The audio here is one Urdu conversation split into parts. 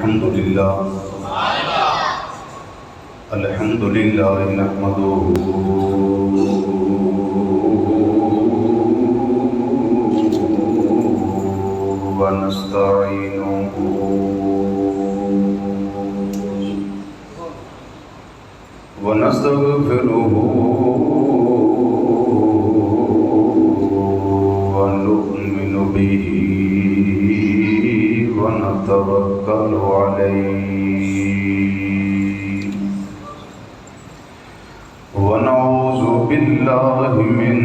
الحمد لله نحمده ونستعينه ونستغفره ونؤمن به ونتوكل عليه ونعوذ بالله من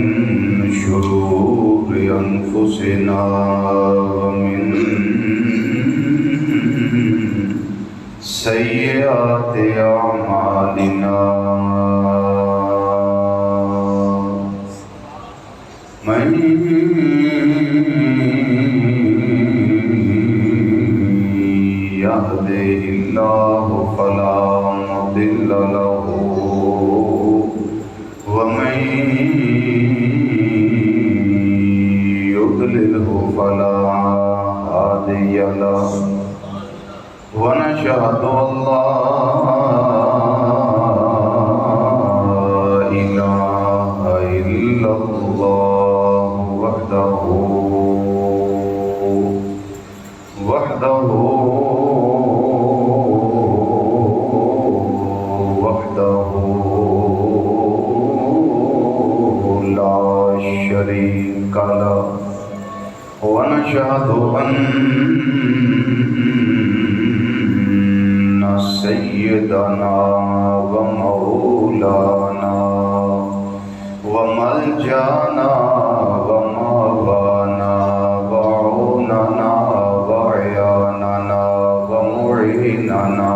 شرور أنفسنا ومن سيئات أعمالنا من يهده الله فلا مضل له ومن يضلله فلا هادي له ونشهد أن لا إله إلا الله وحده لا شريك له ونشهد أن سيدنا ومولانا وملجانا ومولانا وعوننا وعياننا ومعيننا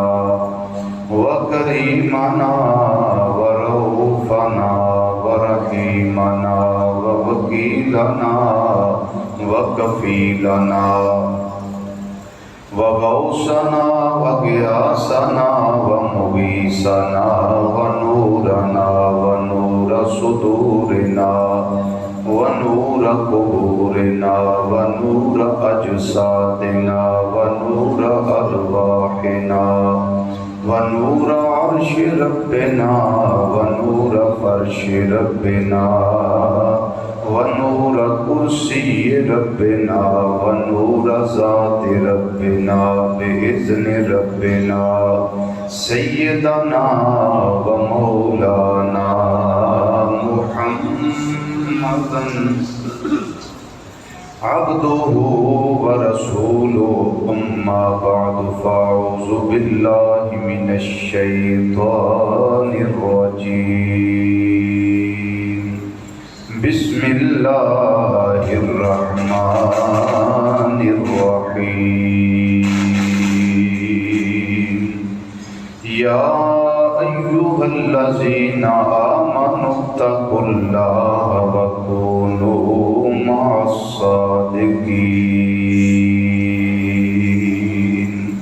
وكريمنا ورؤوفنا ورحيمنا ووكيلنا وكفيلنا وغوثنا وغياثنا ومغيثنا ونورنا ونور صدورنا ونور قبورنا ونور أجسادنا ونور أرواحنا ونور عرش ربنا ونور فرش ربنا ونور کرسی ربنا ونور ذات ربنا بإذن ربنا سیدنا ومولانا محمدا عبده ورسوله أما بعد فأعوذ بالله من الشيطان الرجيم بسم الله الرحمن الرحيم يا أيها الذين آمنوا اتقوا الله وكونوا مع الصادقين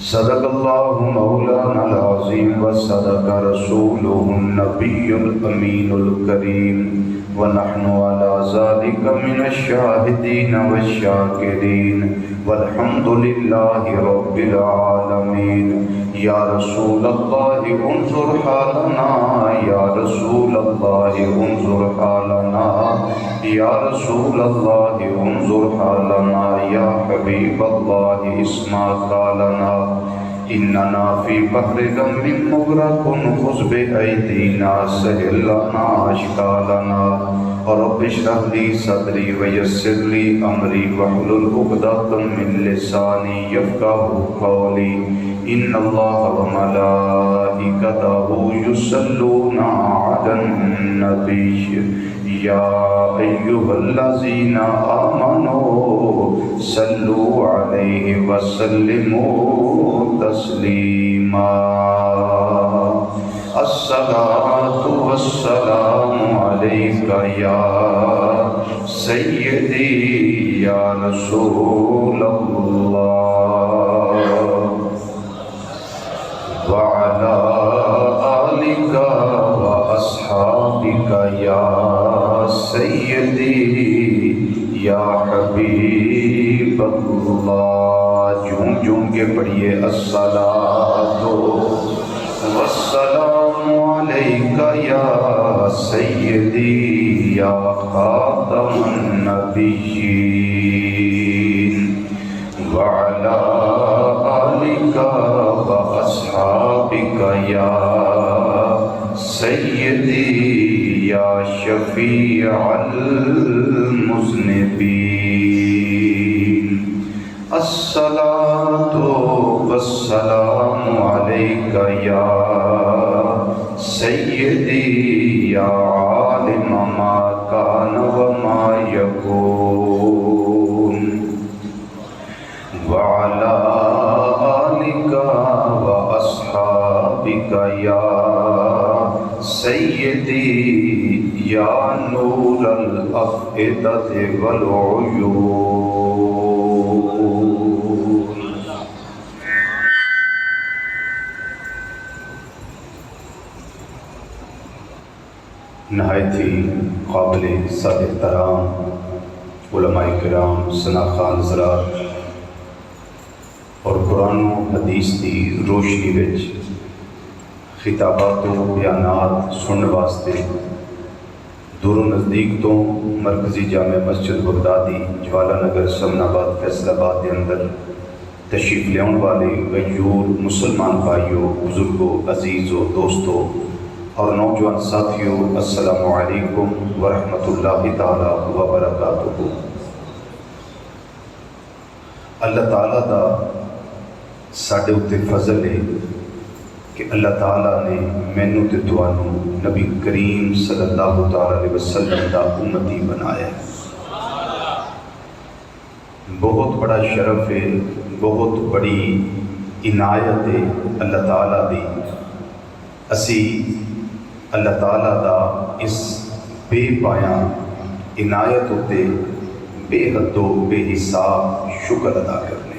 صدق الله مولانا العظيم وصدق رسوله النبي الأمين الكريم ونحن على ذلك من الشاهدين والشاكرين والحمد لله رب العالمين يا رسول الله انظر حالنا يا رسول الله انظر حالنا يا رسول الله انظر حالنا يا حبيب الله اسمع قالنا إننا في بحر غم مغرق خذ بأيدينا سهل لنا أشكالنا رب اشرح لي صدري ويسر لي أمري واحلل عقدة من لساني يفقهوا قولي إن الله وملائكته يصلون على النبي يا أيها الذين آمنوا صلوا عليه وسلموا تسليما الصلاة والسلام عليك يا سيدي يا رسول الله وعلى آلك وأصحابك يا سيدي یا حبیب اللہ جھوم جھوم کے پڑھیے الصلاۃ والسلام علیک یا سیدی یا خاتم النبیین وعلی آلک واصحابک یا سیدی یا شفیع المذنبین الصلاۃ والسلام علیک یا سیدی یا عالم ما کان وما یکون وعلی آلک واصحابک یا سیدی یا نور الافئدۃ والعیون۔ نہایت ہی قابل صد احترام علماء کرام، سناخان حضرات اور قرآن و حدیث کی روشنی وچ خطابات و بیانات سننے واسطے دور و نزدیک تو مرکزی جامع مسجد بغدادی جوالا نگر سمن آباد فیصل آباد کے اندر تشریف لیاؤن والے غیور مسلمان بھائیوں، بزرگوں، عزیزوں، دوستوں اور نوجوان ساتھیوں، السلام علیکم ورحمۃ اللہ تعالی وبرکاتہ۔ اللہ تعالیٰ دا ساڈے اُتے فضل ہے کہ اللہ تعالیٰ نے مینوں تے تانوں نبی کریم صلی اللہ تعالی علیہ وسلم دا امتی بنایا ہے۔ بہت بڑا شرف ہے، بہت بڑی عنایت ہے اللہ تعالیٰ دی۔ اسی اللہ تعالیٰ دا اس بے پایاں عنایت اُتے بے حد و بے حساب شکر ادا کرنے۔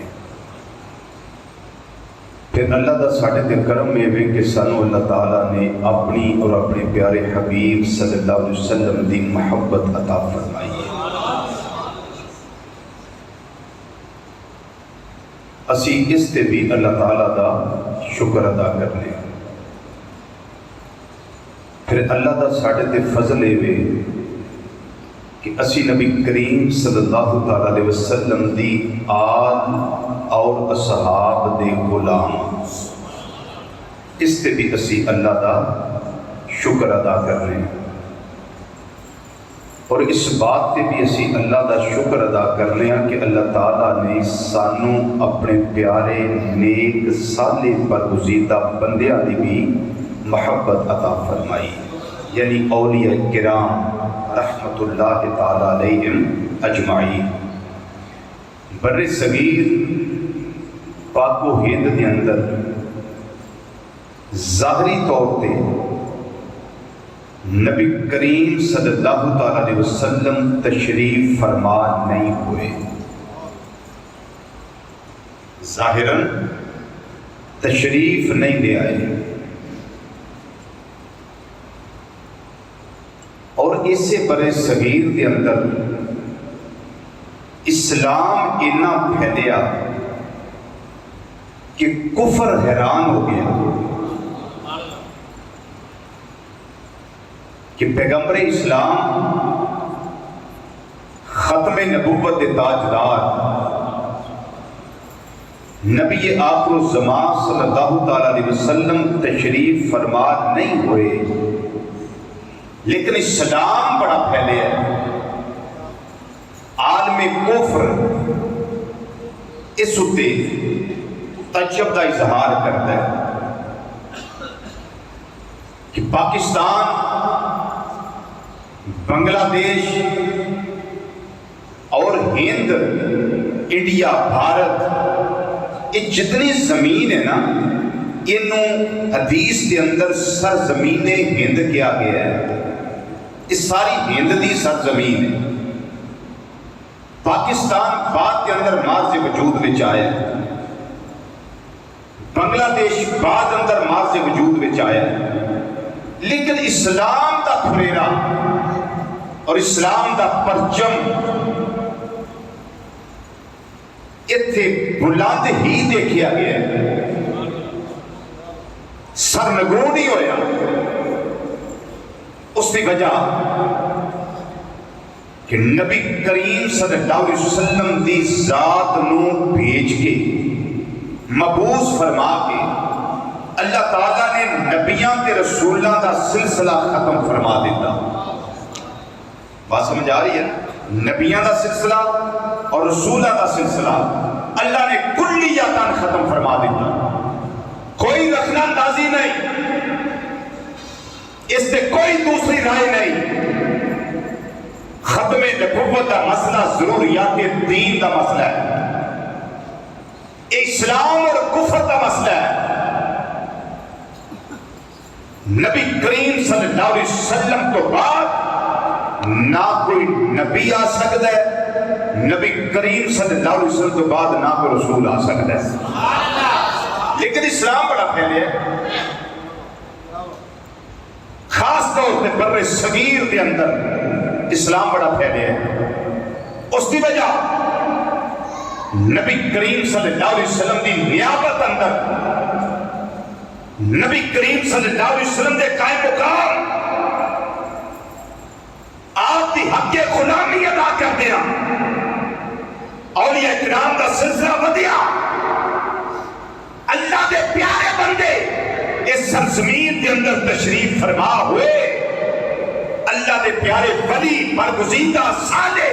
پھر اللہ دا ساڑھے تے کرم میں بھی کہ سانو اللہ تعالیٰ نے اپنی اور اپنے پیارے حبیب صلی اللہ علیہ وسلم دی محبت عطا فرمائی ہے۔ اسی اس تے بھی اللہ تعالیٰ دا شکر ادا کرنے۔ پھر اللہ دا ساڑھے تے فضل ہے کہ اسی نبی کریم صلی اللہ تعالی علیہ وسلم دی آل اور اصحاب دے غلام، اس تے بھی اسی اللہ دا شکر ادا کرنے۔ اور اس بات تے بھی اسی اللہ دا شکر ادا کرنے ہیں کہ اللہ تعالیٰ نے سانو اپنے پیارے نیک صالح برگزیدہ بندیاں دی بھی محبت عطا فرمائی، یعنی اولیاء کرام رحمت اللہ تعالیٰ علیہم اجمعین۔ بر صغیر پاک و ہند کے اندر ظاہری طور پہ نبی کریم صلی اللہ تعالیٰ علیہ وسلم تشریف فرما نہیں ہوئے، ظاہراً تشریف نہیں لے آئے، اور اس سے برے صغیر کے اندر اسلام اتنا پھیلیا کہ کفر حیران ہو گیا کہ پیغمبر اسلام ختم نبوت تاجدار نبی آخر الزمان صلی اللہ تعالی علیہ وسلم تشریف فرما نہیں ہوئے، لیکن اسلام بڑا پھیلے ہے، عالم کفر اس اتے تعجب کا اظہار کرتا ہے کہ پاکستان، بنگلہ دیش اور ہند، انڈیا، بھارت، یہ جتنی زمین ہے نا، انہوں حدیث کے اندر سرزمین ہند کیا گیا ہے۔ اس ساری ہند دی سرزمین ہے۔ پاکستان بعد کے اندر ماض وجود میں آیا، بنگلہ دیش بعد اندر ماض وجود میں آیا، لیکن اسلام دا پھریرا اور اسلام دا پرچم اتھے بلند ہی دیکھا گیا سرنگو نہیں ہویا. اس کی وجہ کہ نبی کریم صلی اللہ علیہ وسلم دی ذات نو بھیج کے مبعوث فرما کے اللہ تعالیٰ نے نبیاں تے رسولاں دا سلسلہ ختم فرما دیتا. بات سمجھ آ رہی ہے؟ نبیاں دا سلسلہ اور رسولاں دا سلسلہ اللہ نے کلیاتاً ختم فرما دیتا. کوئی رکھنا اندازی نہیں، اس سے کوئی دوسری رائے نہیں. ختم نبوت کا مسئلہ ضروریات دین کا مسئلہ ہے، اسلام اور کفر کا مسئلہ ہے. نبی کریم صلی اللہ علیہ وسلم تو بعد نہ کوئی نبی آ سکتا ہے، نبی کریم صلی اللہ علیہ وسلم تو بعد نہ کوئی رسول آ سکتا ہے. لیکن اسلام بڑا پھیلے ہے، خاص طور پہ بر صغیر کے اندر اسلام بڑا پھیلے ہے. اس کی وجہ نبی کریم صلی اللہ علیہ وسلم کی نیابت اندر نبی کریم صلی اللہ علیہ وسلم کے قائم مقام آپ کی حق غلامی ادا کر دیا. اولیاء کرام کا سلسلہ ودیا. اللہ کے پیارے بندے اس سرزمین کے اندر تشریف فرما ہوئے. اللہ کے پیارے ولی برگزیدہ سالے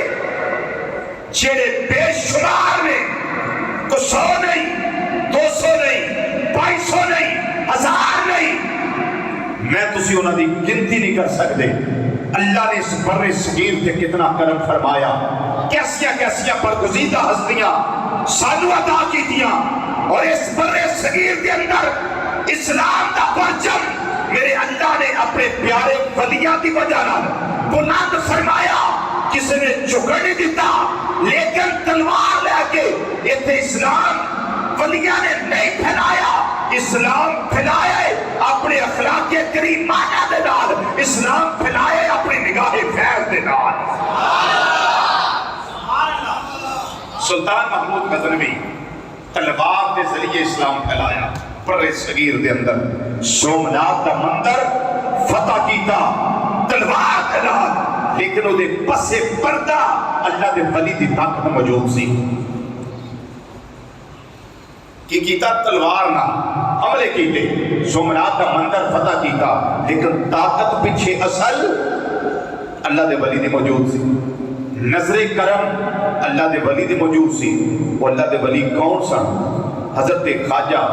جڑے بے شمار نے، کو 100 نہیں، 200 نہیں، 250 نہیں، 1000 نہیں، میں تسی انہوں نے گنتی نہیں کر سکتے. اللہ نے اس بر صغیر تے کتنا کرم فرمایا، کیسیاں کیسیاں برگزیدہ ہستیاں سانو عطا کی دیا. اور اس بر صغیر کے اندر اسلام کا پرچم میرے اللہ نے اپنے پیارے ولیاں کی وجہ بلند فرمایا. کسی نے جھکڑ نہیں دیتا، لیکن تلوار لے کے اتنے اسلام ولیاں نے نہیں پھیلایا. اسلام پھیلایا اپنے اخلاق کریمانہ دے نال، اسلام پھیلایا اپنی نگاہ فیض دے نال. سلطان محمود غزنوی تلوار کے ذریعے اسلام پھیلایا. بر صغیر دے اندر سومنات دا مندر فتح کیتا تلوار دے نال، لیکن وہ دے پسے پردہ اللہ دے ولی دی طاقت موجود سی. کی کیتا تلوار نہ حملے کیتے، سومنات دا مندر فتح کیتا، لیکن طاقت پیچھے اصل اللہ دے ولی دی موجود سی. نظر کرم اللہ دے ولی دی موجود سی. وہ اللہ دے ولی کون سن؟ حضرت خواجہ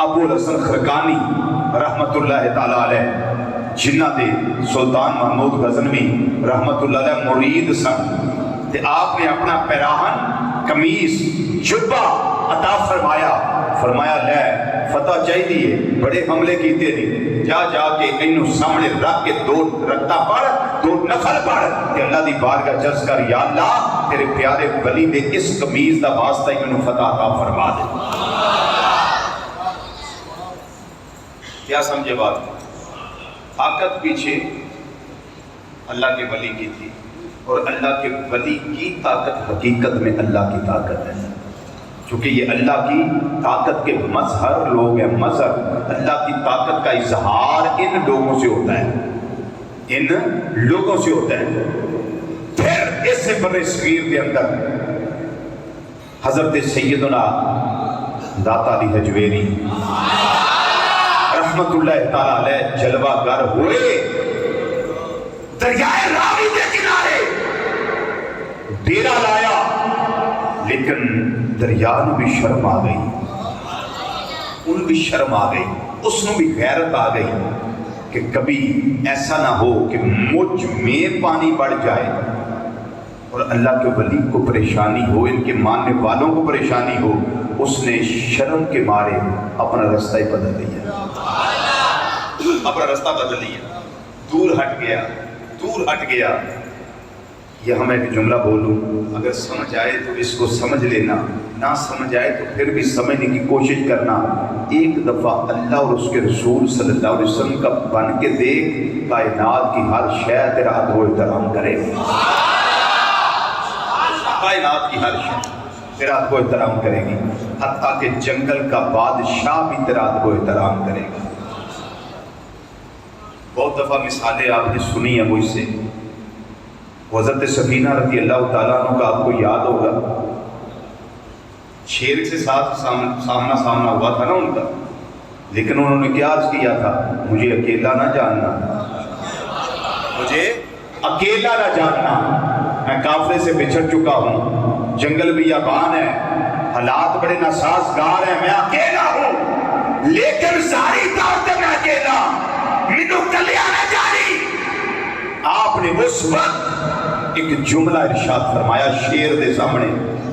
ابو الحسن خرقانی رحمت اللہ تعالی علیہ، جنہ دے سلطان محمود غزنوی رحمت اللہ علیہ مرید سن. تے آپ نے اپنا پیراہن، قمیص، جبہ عطا فرمایا. فرمایا لے فتح چاہیے، بڑے حملے کیتے نہیں، جا جا کے انہوں سامنے رکھ کے 2 رکعتاں پڑھ، 2 نفل پڑھ کہ اللہ دی بارگاہ جلس کر یا اللہ تیرے پیارے ولی دے اس قمیص دا واسطہ ہی انہوں فتح عطا فرما دے. کیا سمجھے بات؟ طاقت پیچھے اللہ کے ولی کی تھی، اور اللہ کے ولی کی طاقت حقیقت میں اللہ کی طاقت ہے. چونکہ یہ اللہ کی طاقت کے مظہر لوگ ہیں. مظہر اللہ کی طاقت کا اظہار ان لوگوں سے ہوتا ہے، ان لوگوں سے ہوتا ہے. پھر اس سے بر صغیر کے اندر حضرت سیدنا داتا علی حجویری رحمت اللہ تعالی علیہ جلوہ گر ہوئے. دریائے راوی کے کنارے ڈیرا لایا، لیکن دریا نو بھی شرم آ گئی، ان بھی شرم آ گئی، اس نو بھی غیرت آ گئی کہ کبھی ایسا نہ ہو کہ مجھ میں پانی بڑھ جائے اور اللہ کے ولی کو پریشانی ہو، ان کے ماننے والوں کو پریشانی ہو. اس نے شرم کے مارے اپنا رستہ ہی بدل لیا، اپنا رستہ بدل لیا، دور ہٹ گیا، دور ہٹ گیا. یہ ہمیں ایک جملہ بولوں، اگر سمجھ آئے تو اس کو سمجھ لینا، نہ سمجھ آئے تو پھر بھی سمجھنے کی کوشش کرنا. ایک دفعہ اللہ اور اس کے رسول صلی اللہ علیہ وسلم کا بن کے دیکھ، کائنات کی ہر شے تیرا ادب و احترام کرے. کائنات کی ہر شے تیرا ادب و احترام کرے گی، حتیٰ کہ جنگل کا بادشاہ بھی تیرا ادب و احترام کرے گا۔ بہت دفعہ مثالیں آپ نے سنی ہیں مجھ سے۔ حضرت سفینہ رضی اللہ تعالیٰ عنہ کا آپ کو یاد ہوگا، شیر کے ساتھ سامنا ہوا تھا نا ان کا، لیکن انہوں نے کیا عرض کیا تھا؟ مجھے اکیلا نہ جاننا، مجھے اکیلا نہ جاننا، میں قافلے سے بچھڑ چکا ہوں، جنگل بیابان ہے، حالات بڑے ناسازگار ہیں، میں اکیلا ہوں، لیکن ساری طور سے میں اکیلا، مینوں کلیا نہ جانی۔ آپ نے اس وقت ایک جملہ ارشاد فرمایا شیر دے سامنے،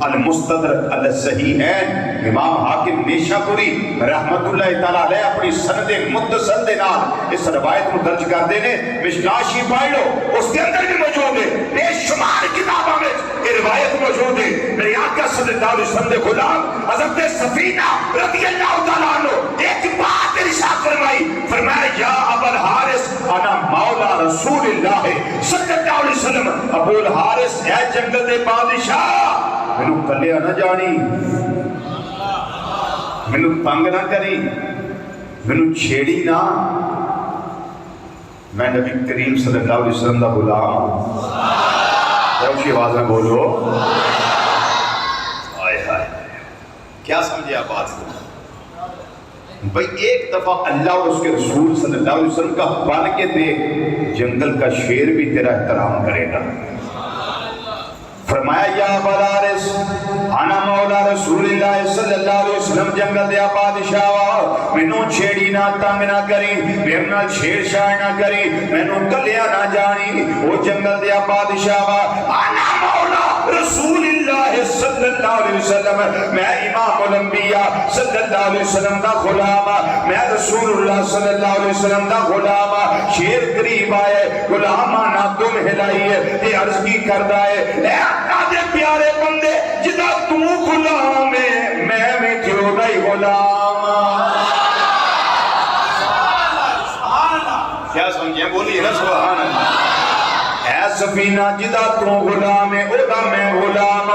المستدرک الصحیحین، امام حاکم نیشاپوری رحمت اللہ تعالیٰ علیہ اپنی سند متصل دے نال اس روایت کو درج کر دینے، مشکاشی پڑھ لو، اس کے اندر بھی موجود ہے، بے شمار کتابوں میں یہ روایت موجود ہے۔ میرے آقا صلی اللہ علیہ وسلم دے غلام حضرت سفینہ رضی اللہ تعالیٰ عنہ ایک بات ارشاد فرمائی، فرمایا یا ابا الحارث انا مولا رسول اللہ صلی اللہ علیہ وسلم، ابو الحارث اے جنگل دے بادشاہ، مینوں کلیا نہ جانی، مینوں تنگ نہ کری، مینوں چھیڑی نہ، میں نبی کریم صلی اللہ علیہ وسلم دا غلام ہوں۔ اونچی آواز میں بولو، آئے ہائے، کیا سمجھے آپ بات کو؟ بھئی ایک دفعہ اللہ اور اس کے رسول صلی اللہ علیہ وسلم کا بن کے دیکھ، جنگل کا شیر بھی تیرا احترام کرے گا۔ فرمایا یا ابا الحارث انا مولا رسول اللہ صلی اللہ علیہ وسلم، جنگل دیا بادشاہ، مینوں چھیڑی نہ، تنگ نہ کری، میرے نال چھیڑ چھاڑ نہ کری، مینوں کلیا نہ جانی، وہ جنگل دیا بادشاہ، انا مولا رسول اللہ صلی اللہ علیہ وسلم، میں امام الانبیاء صلی اللہ علیہ وسلم دا غلام، میں رسول اللہ صلی اللہ علیہ وسلم دا غلام۔ شیر قریب آئے، غلامہ نہ تم ہلائیے، یہ عرض کی کردہ ہے، اے اللہ دے پیارے بندے، جدا تو غلام ہے، میں بھی تیرو دا ہی غلام۔ کیا سمجھیں؟ بولیے نا سبحان اللہ۔ اے سفینہ جدا تو غلام ہے، او دا میں غلام۔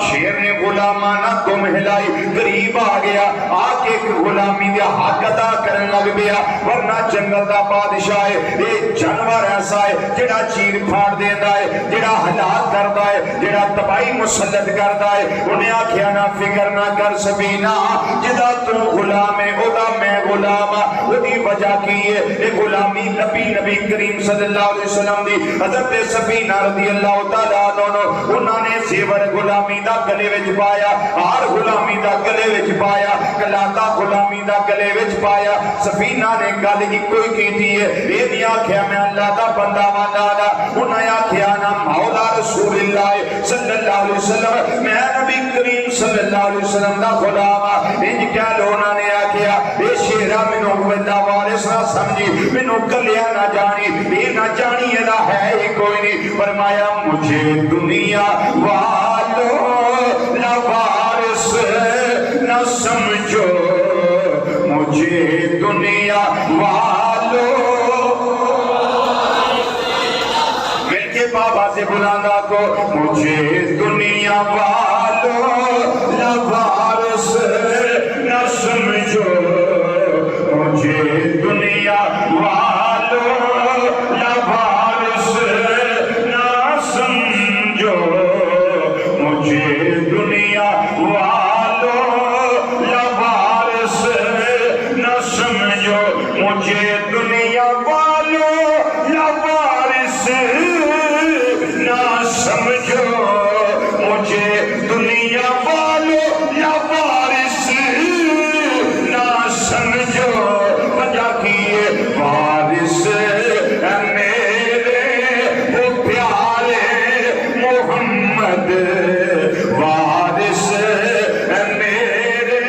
شیر نے غلامہ نہ تم ہلائی، قریب آ گیا، آ کے ایک غلامی دیا حق ادا کرن لگ گیا، ورنہ جنگل دا بادشاہ ہے، ایک جانور ایسا ہے جڑا چیر پھاڑ دیتا ہے، جڑا ہلاک کرتا ہے، جڑا تباہی مسلط کرتا ہے۔ انہیں آکھیا نہ فکر نہ کر سفینہ، جدا تو غلام ہے، او دا میں غلام۔ وہ دی وجہ کی ہے، ایک غلامی نبی کریم صلی اللہ علیہ وسلم دی حضرت سفینہ رضی اللہ تعالیٰ عنہ، انہوں نے زیور غلامی دا گلے وچ پایا، ہار غلامی دا گلے وچ پایا، کلاتا غلامی دا گلے وچ پایا۔ سفینہ نے گل کی کوئی کیتی ہے، اے نہیں آکھیا میں اللہ دا بندہ والا، انہیں آکھیا نا مولا رسول اللہ صلی اللہ علیہ وسلم، میں نبی کریم صلی اللہ علیہ وسلم دا غلام۔ انج کیا لونا نے آکھیا اے شیرہ مینوں اللہ وارث نہ سمجھی، مینوں کلیا نہ جانی، اے نہ جانی ادا ہے ہی کوئی نہیں۔ فرمایا مجھے دنیا والوں نہ وارث نہ سمجھو، مجھے دنیا والوں، مل کے بابا سے بلانا کو، مجھے دنیا والوں نہ وارث نہ سمجھو، مجھے دنیا والوں نہ وارث نہ سمجھو، مجھے دنیا والوں نہ وارث نہ سمجھو، مجھے دنیا والوں نہ وارث نہ سمجھو، مجھے دنیا والوں نہ وارث نہ سمجھو۔ وجہ کیے وارث میرے وہ پیارے محمد، وارث میرے،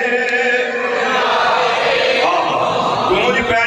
گونج پہ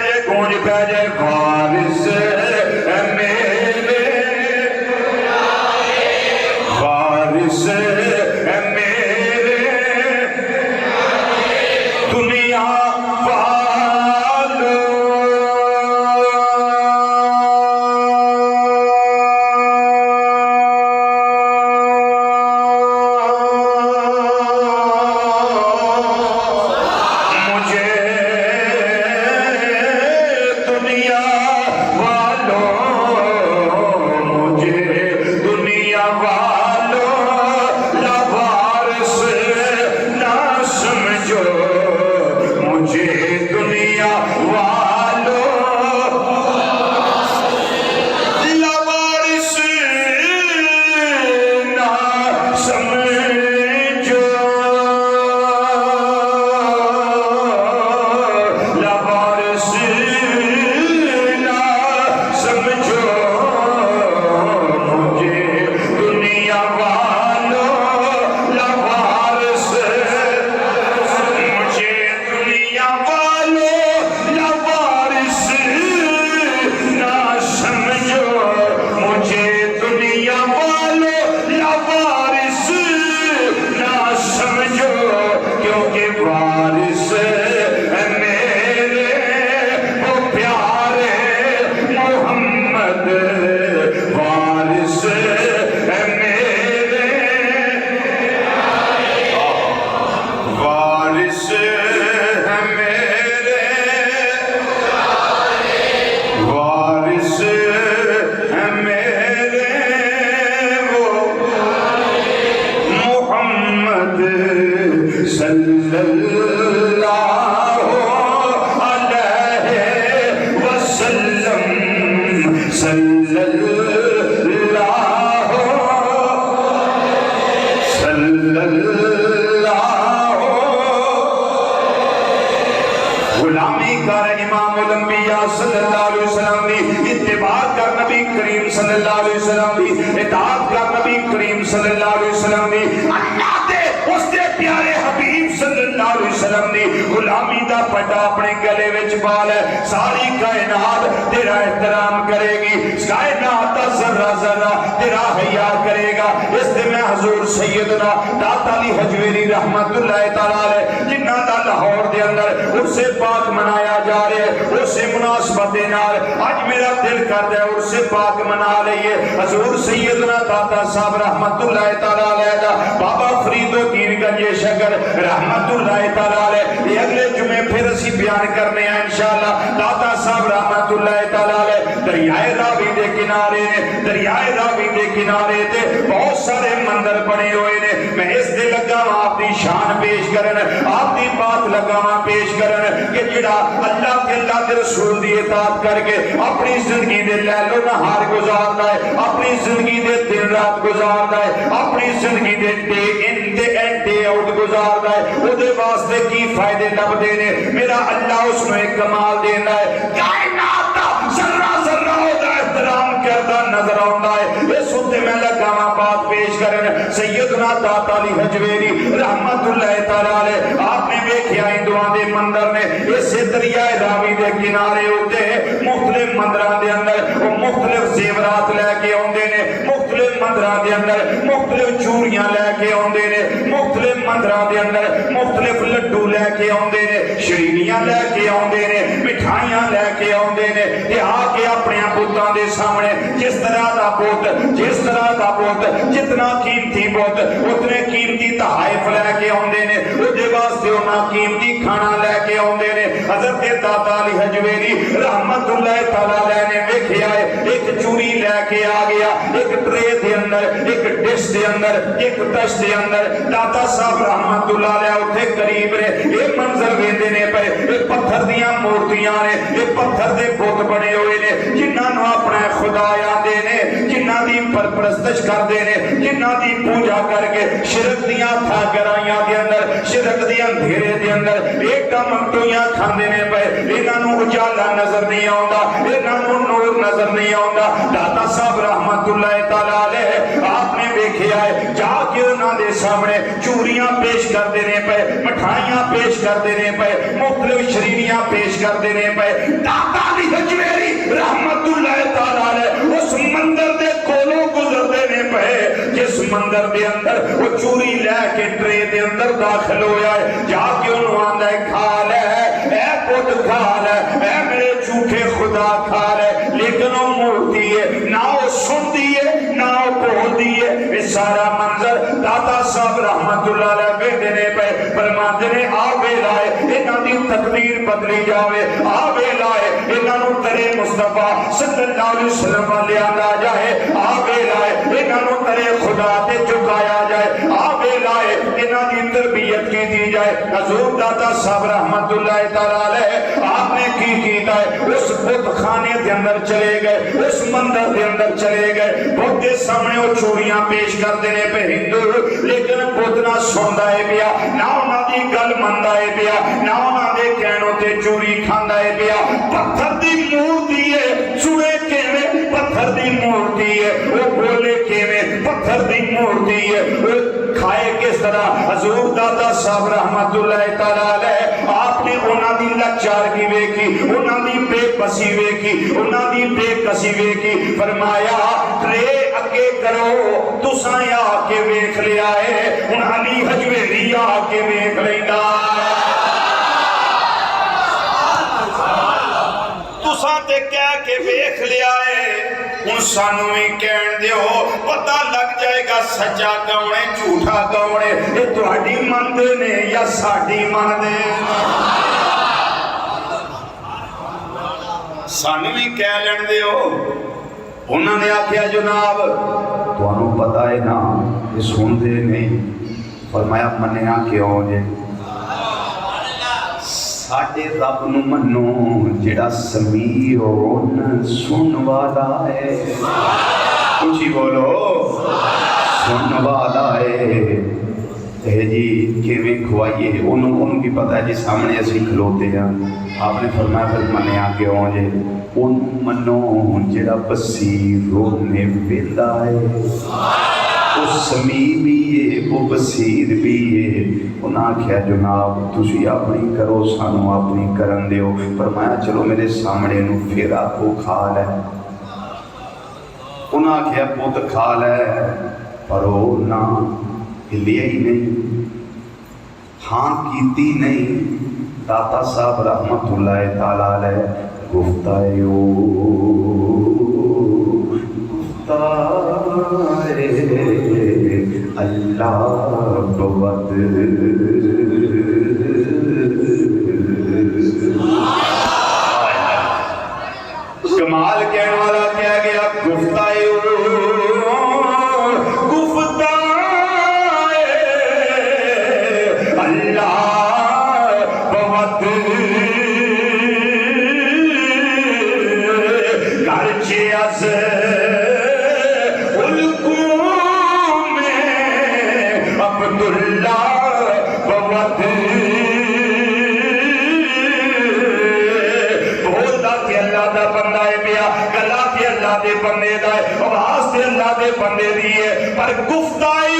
غلامی کر امام الانبیاء صلی اللہ علیہ وسلم دی، اتباع کر نبی کریم صلی اللہ علیہ وسلم دی، اطاعت کر نبی کریم صلی اللہ علیہ وسلم دی، اللہ دے اس دے پیارے حبیب صلی اللہ علیہ وسلم دی غلامی دا پٹا اپنے گلے وچ پال ہے، ساری کائنات تیرا احترام کرے گی، کائنات دا ذرہ ذرہ تیرا حیا کرے گا۔ اس دے میں حضور سیدنا داتا علی حجویری رحمت اللہ تعالی علیہ جنہ دا لاہور دے اندر اسے پاک منایا جا رہے ہیں، اسے مناسبت نال آج میرا دل کرتا ہے اسے پاک منا لئیے۔ حضور سیدنا داتا صاحب رحمت اللہ تعالی علیہ دا بابا فرید الدین گنج شکر رحمت اللہ تعالی علیہ، یہ اگلے جمعے پھر اسی بیان کرنے ہیں انشاءاللہ۔ داتا صاحب رحمت اللہ تعالی علیہ دریائے راوی دے کنارے نے، دریائے راوی دے کنارے تے بہت سارے مندر بنے ہوئے نے، میں اس دے لگا ہوں آپ دی شان پیش کرن، آپ دی بات لگا ہوں پیش کرن کہ جڑا اللہ کے اللہ کے رسول دی اطاعت کر کے اپنی زندگی دے لیل و نہار گزارتا ہے، اپنی زندگی دے دن رات گزارتا ہے، اپنی زندگی day in and day out ڈے آؤٹ گزارتا ہے، وہ دے واسطے کی فائدے لب دینے، میرا اللہ اس میں کمال دینا ہے، کائنات دا ذرہ ذرہ ہوتا احترام کرتا نظر آتا ہے۔ اس ہوتے میں لگا ہوں بات پیش کرن سیدنا داتا علی حجویری رحمت اللہ تعالی علیہ، آپ نے دیکھیا ہندوؤں دے مندر نے اسے دریائے راوی دے کنارے ہوتے مختلف مندران دے اندر وہ مختلف زیورات لے کے آندے نے، مختلف مندران دے اندر مختلف چوریاں لے کے آندے نے، مختلف مندران دے اندر مختلف لڈو لے کے آندے نے، شرینیاں لے کے آندے نے، مٹھائیاں لے کے آندے نے، تے آ کے اپنے بتاں دے سامنے جس طرح دا بت، جس طرح دا بت جتنا قیمتی بت اتنے قیمتی تحائف لے کے آندے نے، وہ دے واسطے انہاں قیمتی کھانا لے کے آندے نے۔ حضرت داتا علی حجویری رحمت اللہ تعالی علیہ نے ویکھیا ہے ایک چوری لے کے آ گیا، ایک ٹرے دے اندر، ایک ڈش دے اندر، ایک ڈش دے اندر، داتا صاحب رحمت اللہ علیہ اتھے قریب نے، ایک منظر ویندے نے پے، ایک پتھر دیاں مورتیاں نے، ایک پتھر دے بت بنے ہوئے نے، جنہاں نو اپنا خدا آندے نے، جنہاں دی پرستش کردے نے، جنہاں دی پوجا کر کے شرک دیاں تھا گرائیاں دے اندر، شرک دیاں اندھیرے دے اندر ایک دم مکٹویاں کھاندے نے پے، انہاں نو اجالا نظر نہیں آوندا، انہاں نو نور نظر نہیں آوندا۔ داتا صاحب رحمت اللہ تعالی علیہ آپ نے دیکھیا ہے جا کے انہاں دے سامنے چوریاں پیش کر دینے پے، مٹھائیاں پیش کر دینے پے، مختلف شرینیاں پیش کر دینے پے۔ داتا علی حجویری رحمت اللہ تعالی علیہ اس مندر دے کولوں گزر دینے پے جس مندر دے اندر وہ چوری لے کے ٹرے دے اندر داخل ہویا ہے، جا کے انہوں آندہ ہے کھا لے اے بت کھا لے اے میرے جھوٹے خدا کھا لے، لیکن وہ مورتی ہے نہ وہ سن دیئے نہ وہ بول دیئے۔ اس سارا منظر داتا صاحب رحمت اللہ علیہ بے دینے پہ فرماتے نے آوے لائے انہاں دی تقدیر بدلی جاوے، آوے لائے انہاں نو ترے مصطفیٰ صلی اللہ علیہ وسلم لے آندا جائے، آوے لائے انہاں نو ترے خدا تے چکایا جائے، آوے لائے انہاں دی تربیت کی دی جائے۔ حضور داتا صاحب رحمت اللہ تعالی علیہ آپ نے کی کیتا ہے اس بت خانے دے اندر چلے گئے، اس مندر دے اندر چلے گئے، بت دے سامنے وہ چوریاں پیش کر دینے پہ ہندو، لیکن بت نہ سندا ہے پیا، نہ انہاں دی گل مندا ہے پیا، نہ انہاں دے کہنوں تے چوری کھاندا ہے پیا۔ پتھر دی مورتی ہے، سنے کیویں پتھر دی مورتی ہے، وہ بولے کیویں پتھر دی مورتی ہے، وہ کھائے کس طرح۔ حضور داتا صاحب رحمت اللہ تعالی علیہ آپ نے انہاں دی لاچارگی ویکھی، انہاں دی بے بسی ویکھی، انہاں دی بے کسی ویکھی، فرمایا ٹرے اگے کرو تساں آ کے ویکھ لیا ہے، ہن علی حجویری آ کے ویکھ لیندا، تساں تے کہہ کے ویکھ لیا ہے، ہن سانوں وی کہن دیو، پتہ لگ جائے گا سچا کون ہے جھوٹا کون ہے، یہ تہاڈی مندے نے یا ساڈی مندے۔ سانوں بھی کہہ لین دیو۔ انہوں نے آکھیا جناب تانوں پتہ ہے نا یہ سن دے نہیں، فرمایا منیا کیوں جے، ساڈے رب نو منو جڑا سمیع سن والا ہے، اونچی بولو سن والا ہے، جی کیویں کھوائیے انہوں بھی پتہ ہے جی سامنے اسی کھلوتے ہیں. آپ نے فرمایا پھر منیا کیوں جے ان منو جڑا بصیر رونے ویلا ہے وہ سمیع بھی ہے وہ بصیر بھی ہے. انہاں آکھیا جناب تسی اپنی کرو سانو اپنی کرن دیو. فرمایا چلو میرے سامنے نو پھر آکو کھا لے. انہاں آکھیا پوت کھا لے پر وہ نہ ہلیا ہی نہیں ہاں کیتی نہیں. داتا صاحب رحمت اللہ تعالیٰ علیہ گفتائے اللہ بود کمال کہنے والا کیا گیا گفتائے بندے دائے آواز دے اللہ دے بندے دیئے پر گفتائے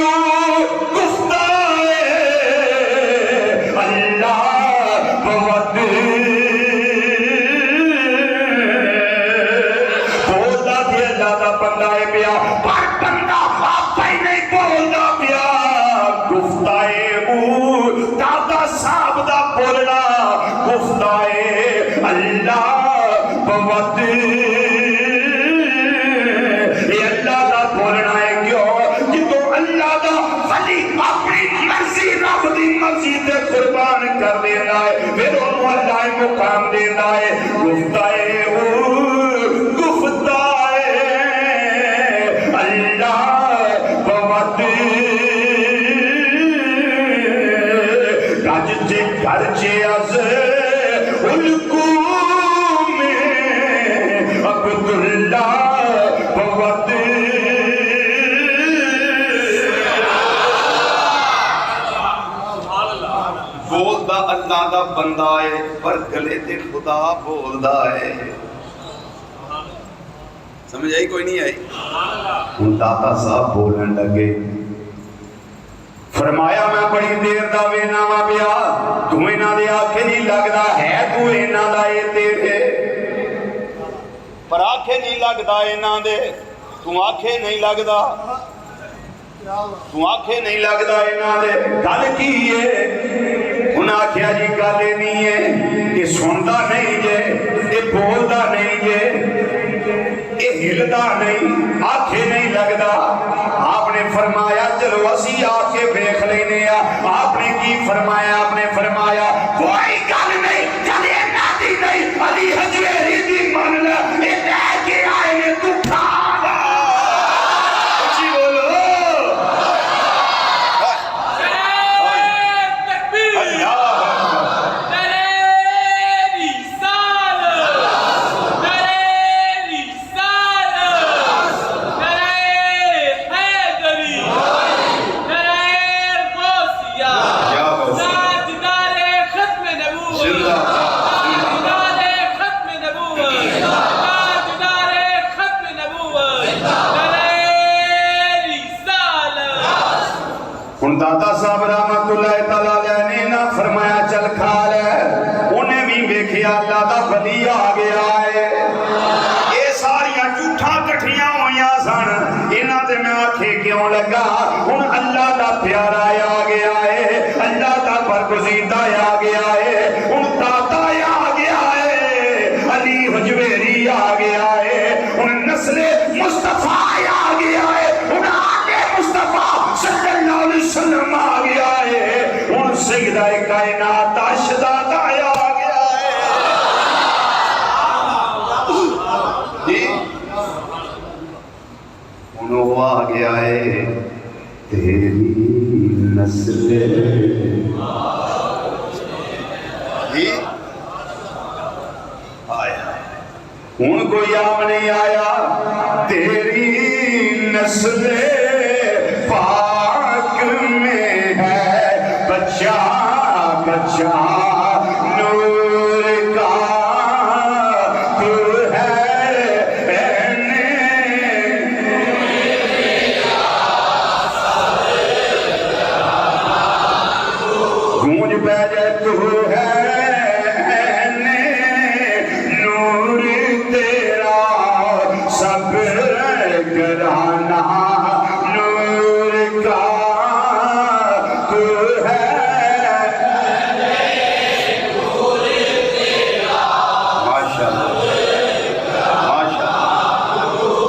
اللہ بہت بولتا تھی اللہ دا بندہ ہے پیا پر بندہ آپ ہی نہیں بولتا پیا. گفتائے دادا صاحب دا بولنا گفتائے اللہ بہت قربان کر دینا ہے پھر انہوں اللہ مقام دینا ہے. گفتائے اللہ بہت گج چے گھر چے از الکو میں عبداللہ بہت بولدا اللہ دا بندہ ہے پر گلے تے خدا بولدا ہے. سمجھ آئی کوئی نہیں آئی؟ ہن داتا صاحب بولن لگے فرمایا میں بڑی دیر دا وینا وا پیا تو انہاں دے آکھے نہیں لگدا ہے تو انہاں دا اے تیرے پر آکھے نہیں لگدا انہاں دے تو آکھے نہیں لگدا تو آکھے نہیں لگدا انہاں دے گل کی ہے. انہاں آکھیا جی گل نہیں ہے یہ سندا نہیں جے یہ بولدا نہیں جے یہ ہلدا نہیں آکھے نہیں لگدا. آپ نے فرمایا چلو اسی آ کے دیکھ لینے آپ نے کی فرمایا آپ نے فرمایا کوئی گل نہیں چلے نادی نہیں علی حجویری دی من لے یہ دے کے آئے نے تو کھا لا. اچھی بولو داتا صاحب رحمت اللہ تعالیٰ علیہ نے نہ فرمایا چل کھا لے. انہیں بھی دیکھیا اللہ دا ولی آ گیا ہے. یہ ساریاں جھوٹاں کٹھیاں ہویاں سن انہاں تے میں آکھے کیوں لگا ہن اللہ دا پیارا آ گیا ہے اللہ دا برگزیدہ آ گیا ہے ہن داتا آ گیا ہے علی حجویری آ گیا ہے ہن نسل مصطفیٰ آ گیا ہے ہن آگے مصطفیٰ صلی اللہ علیہ وسلم آ گیا ہے ان سیدہ کائنات شہزادہ آ گیا ہے. جی انہوں آ گیا ہے تیری نسل جی آیا ان کو یام نہیں آیا تیری نسل پاک میں ہے بچہ نور کا تو ہے گونج پہ جائے تو ہے نور تیرا سب گرانا نور کا تو ہے ماشاءاللہ ماشاءاللہ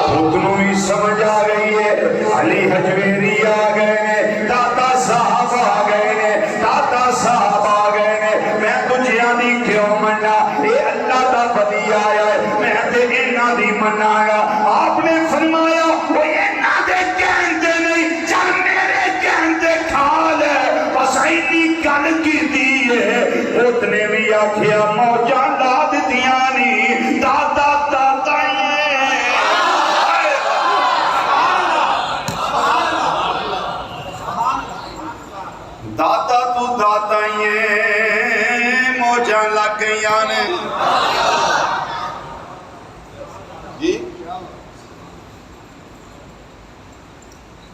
تو سمجھ آ گئی ہے علی حجویری آ گئے نے داتا صاحب آ گئے نے داتا صاحب آ گئے نے میں تجھے دی کیوں منا اے اللہ دا ولی آیا ہے میں تے انہاں دی منایا آپ نے فرمایا وہ انہاں دے کہندے نہیں چل میرے کہندے کھا لے بس اینی گل کیتی ہے اتنے بھی آکھیا موجاں لا دتیاں نہیں داتا داتا داتا تو داتا یہ موجاں لگ گئیاں نے جی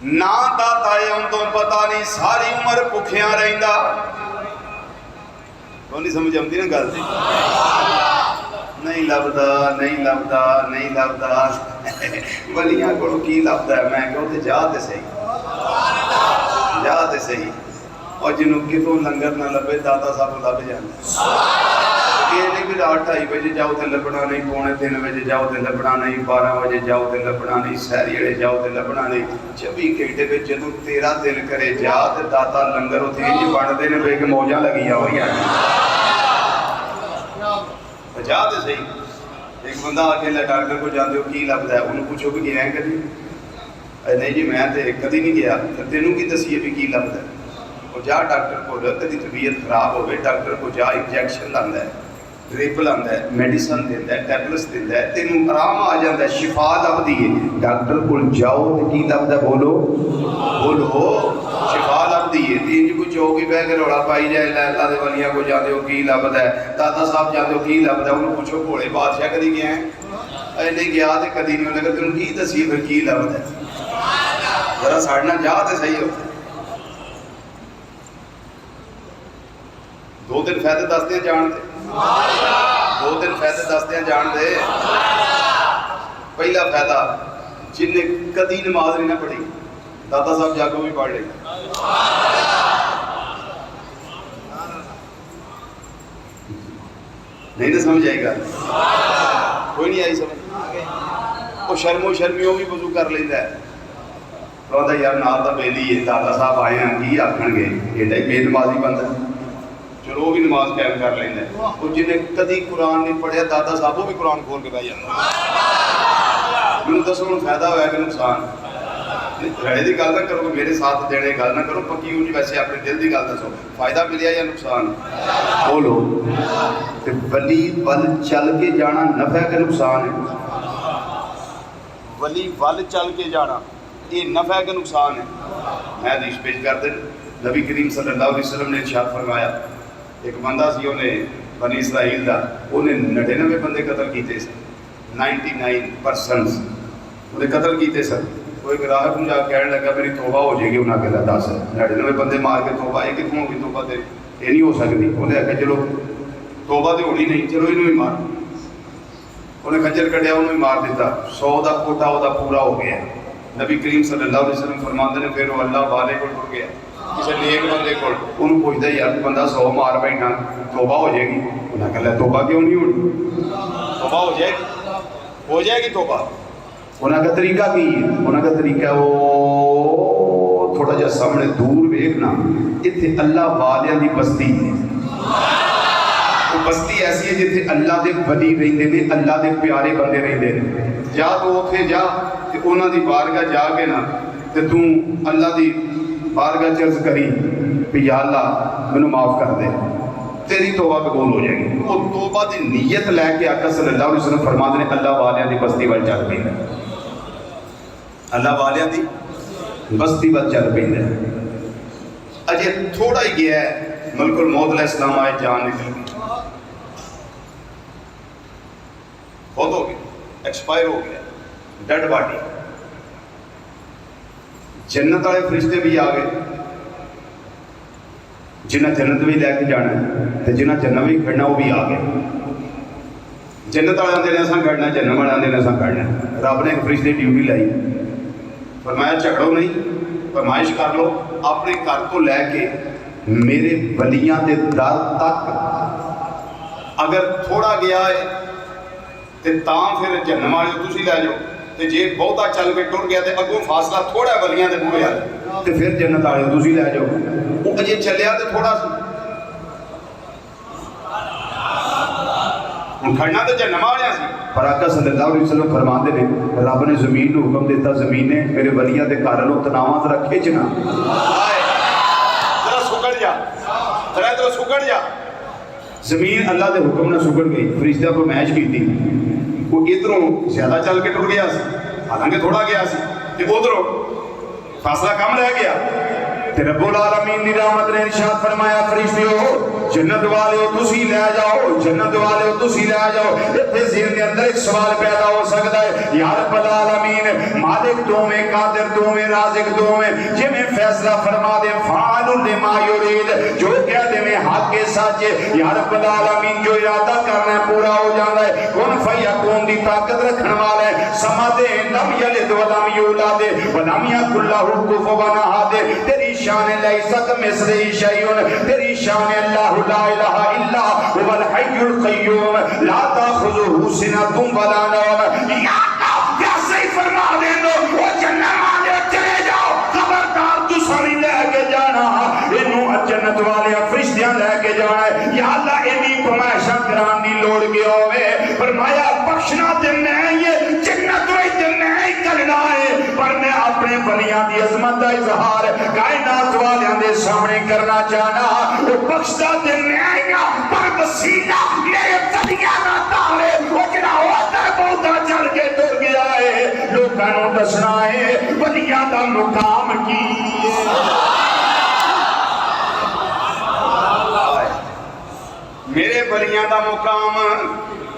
نا داتا ہے ان تو پتا نہیں ساری عمر بھکھیاں رہندا کون نہیں سمجھ آتی نا گل نہیں لبدا نہیں لبدا نہیں لبدا ولیاں کو کی لبدا ہے میں کہوں تے جا تے صحیح جا تے صحیح اور جنہوں کتوں لنگر نہ لبے داتا صاحب لب جاندے یہ نہیں کہ 8:30 بجے جاؤ تے لبنا نہیں 2:45 بجے جاؤ تے لبنا نہیں 12 بجے جاؤ تے لبنا نہیں سہریڑے جاؤ تے لبنا نہیں 24 گھنٹے وچ جدوں تیرا دل کرے جا تے داتا لنگر اوتھے انج بندے نے بے کے موجاں لگیاں ہوئیاں جا تے صحیح ایک بندہ اکیلا ڈاکٹر کو جاندے ہو کی لبدا ہے انہوں پوچھو کہ گیا ہے کدی نہیں جی میں تے کدی نہیں گیا تینوں کی دسیے بھی کی لبدا ہے اور جا ڈاکٹر کو کدی طبیعت خراب ہوئے ڈاکٹر کو جا انجیکشن لاندا ہے ڈرپ لاندا ہے میڈیسن دیندا ہے ٹیبلٹس دیندا ہے تینوں آرام آ جاندا ہے شفا لبدی ہے ڈاکٹر کول جاؤ تے کی لبدا ہے بولو بولو شفا لبدی ہے تین کوئی چوکی بہ کے روڑا پائی جائے اللہ دے ولیاں کو جاندے ہو کی لبدا ہے داتا صاحب جاندے ہو کی لبدا ہے انہوں پوچھو بھولے بادشاہ کدی گئے ہیں اے نہیں گیا تے کدی نہیں انہوں نے کہا تینوں کی دسی پھر کی لبدا ہے ذرا ساڑھے نال جا تے صحیح ہوتا ہے دو دن فائدے دستے ہیں جان دے دو دن فائدے دستے ہیں جان دے پہلا فائدہ جن نے کدی نماز نہیں نہ پڑھی داتا صاحب جا کے بھی پڑھ لیں نہیں نہ سمجھ آئے گا کوئی نہیں آئی سمجھ وہ شرم و شرمیوں بھی وضو کر لیتا ہے کہتا یار نال دا بیلی ہے داتا صاحب آئے ہیں کی آکھن گے ایڈا ہی بے نمازی بندہ چلو وہ بھی نماز قائم کر لینا ہے اور جنہیں کدی قرآن نہیں پڑھیا دادا صاحب وہ بھی قرآن کھول کے بہ جاتا میں دسو ہوں فائدہ ہوا کہ نقصان رڑے کی گل نہ کرو کہ میرے ساتھ دینے گل نہ کرو پکی ہوں جی ویسے اپنے دل کی گل دسو فائدہ ملیا یا نقصان بولو ولی ول چل کے جانا نفع کا نقصان ہے ولی ول چل کے جانا یہ نفع کا نقصان ہے میں حدیث پیش کر دیں نبی کریم صلی اللہ علیہ وسلم نے ارشاد فرمایا ایک بندہ سی انہیں بنی اسرائیل دا انہیں 99 بندے قتل کیتے سن 99% انہیں قتل کیتے سن کوئی راہب کو جا کہنے لگا میری توبہ ہو جائے گی انہاں کے اللہ 99 بندے مار کے توبہ ایک کتوں ہوگی توبہ دے یہ نہیں ہو سکتی انہیں کہا چلو توبہ تو ہونی نہیں چلو انہوں ہی مار انہیں خنجر کٹیا انہوں مار دیتا 100 دا کوٹا وہ پورا ہو گیا نبی کریم صلی اللہ علیہ وسلم فرماندے نے پھر وہ اللہ والے کو ٹر گیا کسی نیک بندے کو انہوں پوچھتا یار بندہ 100 مار بیٹھا توبہ ہو جائے گی انہیں کہا لے توبہ کیوں نہیں ہونی توبہ ہو جائے گی توبہ انہوں کا طریقہ کی ہے انہوں کا طریقہ وہ تھوڑا جا سامنے دور ویکھنا اتنے اللہ والیاں دی بستی ہے وہ بستی ایسی ہے جتنے اللہ دے ولی رہندے نے اللہ دے پیارے بندے رہندے نے جا تو اتنے جا تے انہاں دی بارگاہ جا کے نا تے تو اللہ دی بارگاہ چرز کری کہ یا اللہ مینوں معاف کر دے تیری توبہ قبول ہو جائے گی وہ توبہ دی نیت لے کے آقا صلی اللہ علیہ وسلم فرماتے ہیں اللہ والیاں دی بستی ول چل پیندا اللہ والیاں دی بستی ول چل پیندا اجے تھوڑا ہی گیا ہے ملک الموت علیہ السلام آئے جان نکل گئی بہت ہو گیا ایکسپائر ہو گیا ڈیڈ باڈی جنت والے فرشتے بھی آ گئے جنہیں جنت بھی لے کے جانا ہے جنہیں جنت بھی کھڑنا وہ بھی آ گئے جنت والے آدھے نے اساں کھڑنا جنت والے آدھے نے اساں کھڑنا رب نے ایک فرشتے ڈیوٹی لائی فرمایا جھگڑو نہیں فرمائش کر لو اپنے گھر کو لے کے میرے ولیاں دے در تک اگر تھوڑا گیا ہے تے تاں پھر جہنم والے تسی لے جاؤ تے جے بہتا چل کے ٹر گیا تے اگوں فاصلہ تھوڑا ولیاں دے بوئے آ تے پھر جنت والے تسی لے جاؤ وہ اجے چلیا تے تھوڑا سی ہن کھڑنا تے جہنم والے سی پر آقا صلی اللہ علیہ وسلم فرماندے نے رب نے زمین کو حکم دیتا زمین نے میرے ولیاں دے گھر نوں تناواں ذرا کھچنا ذرا سکڑ جا ذرا سکڑ جا زمین اللہ دے حکم نہ سکڑ گئی فرشتہ کو میچ کی تھی وہ ادھروں زیادہ چل کے ٹر گیا سی حالانکہ تھوڑا گیا سی تے ادھروں فاصلہ کم رہ گیا تے رب العالمین دی رحمت نے ارشاد فرمایا فرشتیو جنت والے تسی لے جاؤ جنت والے تسی لے جاؤ اتنے ذہن دے اندر ایک سوال پیدا ہو سکتا ہے یا رب العالمین مالک تو میں قادر تو میں رازق تو میں جے میں فیصلہ فرما دے فعال لما یرید جو کہہ دے میں حق کے سچ یا رب العالمین جو ارادہ کرنا ہے پورا ہو جاتا ہے کون فیکون دی طاقت رکھنے والا ہے سمد لم یلد ولم یولد ولم یکن لہ کفوا احد تیری شان لیست مثلہ شیء تیری شان اللہ لا الہ الا هو الحی القیوم لا تاخذہ سنۃ ولا نوم یا اللہ کیسے ہی فرما دے دو وہ جنت والے چلے جاؤ خبردار تو ساری لے کے جانا انہوں جنت والے فرشتیاں لے کے جانا ہے یا اللہ انہی کمائشہ کران دی لوڑ گیا ہوئے فرمایا بخشنا تے میں یہ جنت وہی تے میں ہی کرنا ہے پر میں اپنے بنیاں دی عظمت دا اظہار کائنات والیاں دے سامنے کرنا چاہنا وہ بخشتا تے میں ہی پر وسیلہ میرے بنیاں دا تارے وہ جنا ہوتا ہے بہتا چل کے ٹر گیا ہے لوگاں نوں دسنا ہے بنیاں دا مقام کی میرے بلیاں دا مقام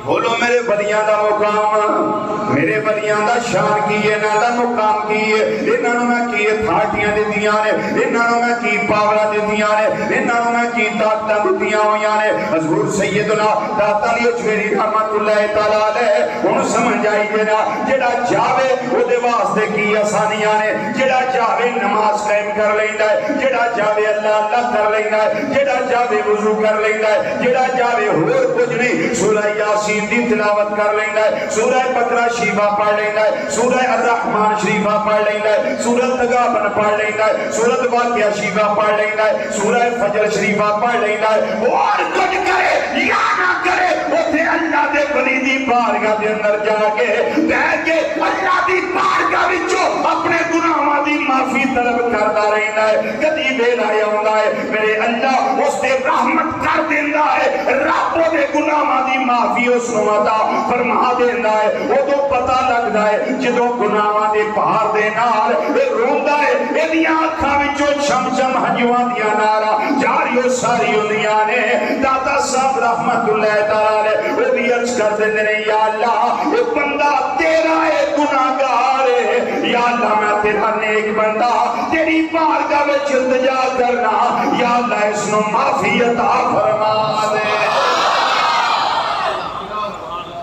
بولو میرے بلیاں دا مقام میرے بلیاں دا شان کی ہے انہاں دا مقام کی ہے انہاں نوں میں کی تھاٹیاں دتیاں نے انہاں نوں میں کی پاوراں دتیاں نے انہاں نوں میں کی طاقتاں دتیاں ہویاں نے حضور سیدنا داتا علی اجمیری رحمت اللہ تعالی علیہ ہن سمجھ آئی جڑا جاوے او دے واسطے کی آسانیاں نے جڑا جاوے نماز قائم کر لیندا ہے جڑا جاوے اللہ اللہ کر لیندا ہے جڑا جاوے وضو کر لیندا ہے جڑا جاوے ہور کچھ نہیں سورہ یاسین دی تلاوت کر لینا ہے سورہ بقرہ شریفہ پڑھ لینا ہے سورہ الرحمن شریفہ پڑھ لینا ہے سورہ تغابن پڑھ لینا ہے سورہ واقعہ شریفہ پڑھ لینا ہے سورہ فجر شریفہ پڑھ لینا ہے اور کچھ کرے یا نہ کرے اوتھے اللہ دے ولی دی بارگاہ دے اندر جا کے بیٹھ کے اللہ دی بارگاہ وچوں اپنے گناہاں دی معافی طلب کردا رہنا ہے کدی ویلا آوندا ہے میرے اللہ اس تے رحمت کر دیندا ہے رب دے گناہاں دی معافی اس نو عطا فرما دیندا ہے او تو پتہ لگدا ہے جدوں گناہاں دے پہاڑ دے نال اے روندا ہے ایدیاں اکھاں وچوں چم چم ہنجواں دیاں نارا جاریو ساری ہوندیاں نے داتا صاحب رحمت اللہ تعالی او بھی عرض کر دیندے نے یا اللہ اے بندہ تیرا ہے گناہگار ہے یا اللہ میں تیرا نیک بندہ تیری بارگاہ وچ التجا کرنا یا اللہ اس نو معافی عطا فرما دے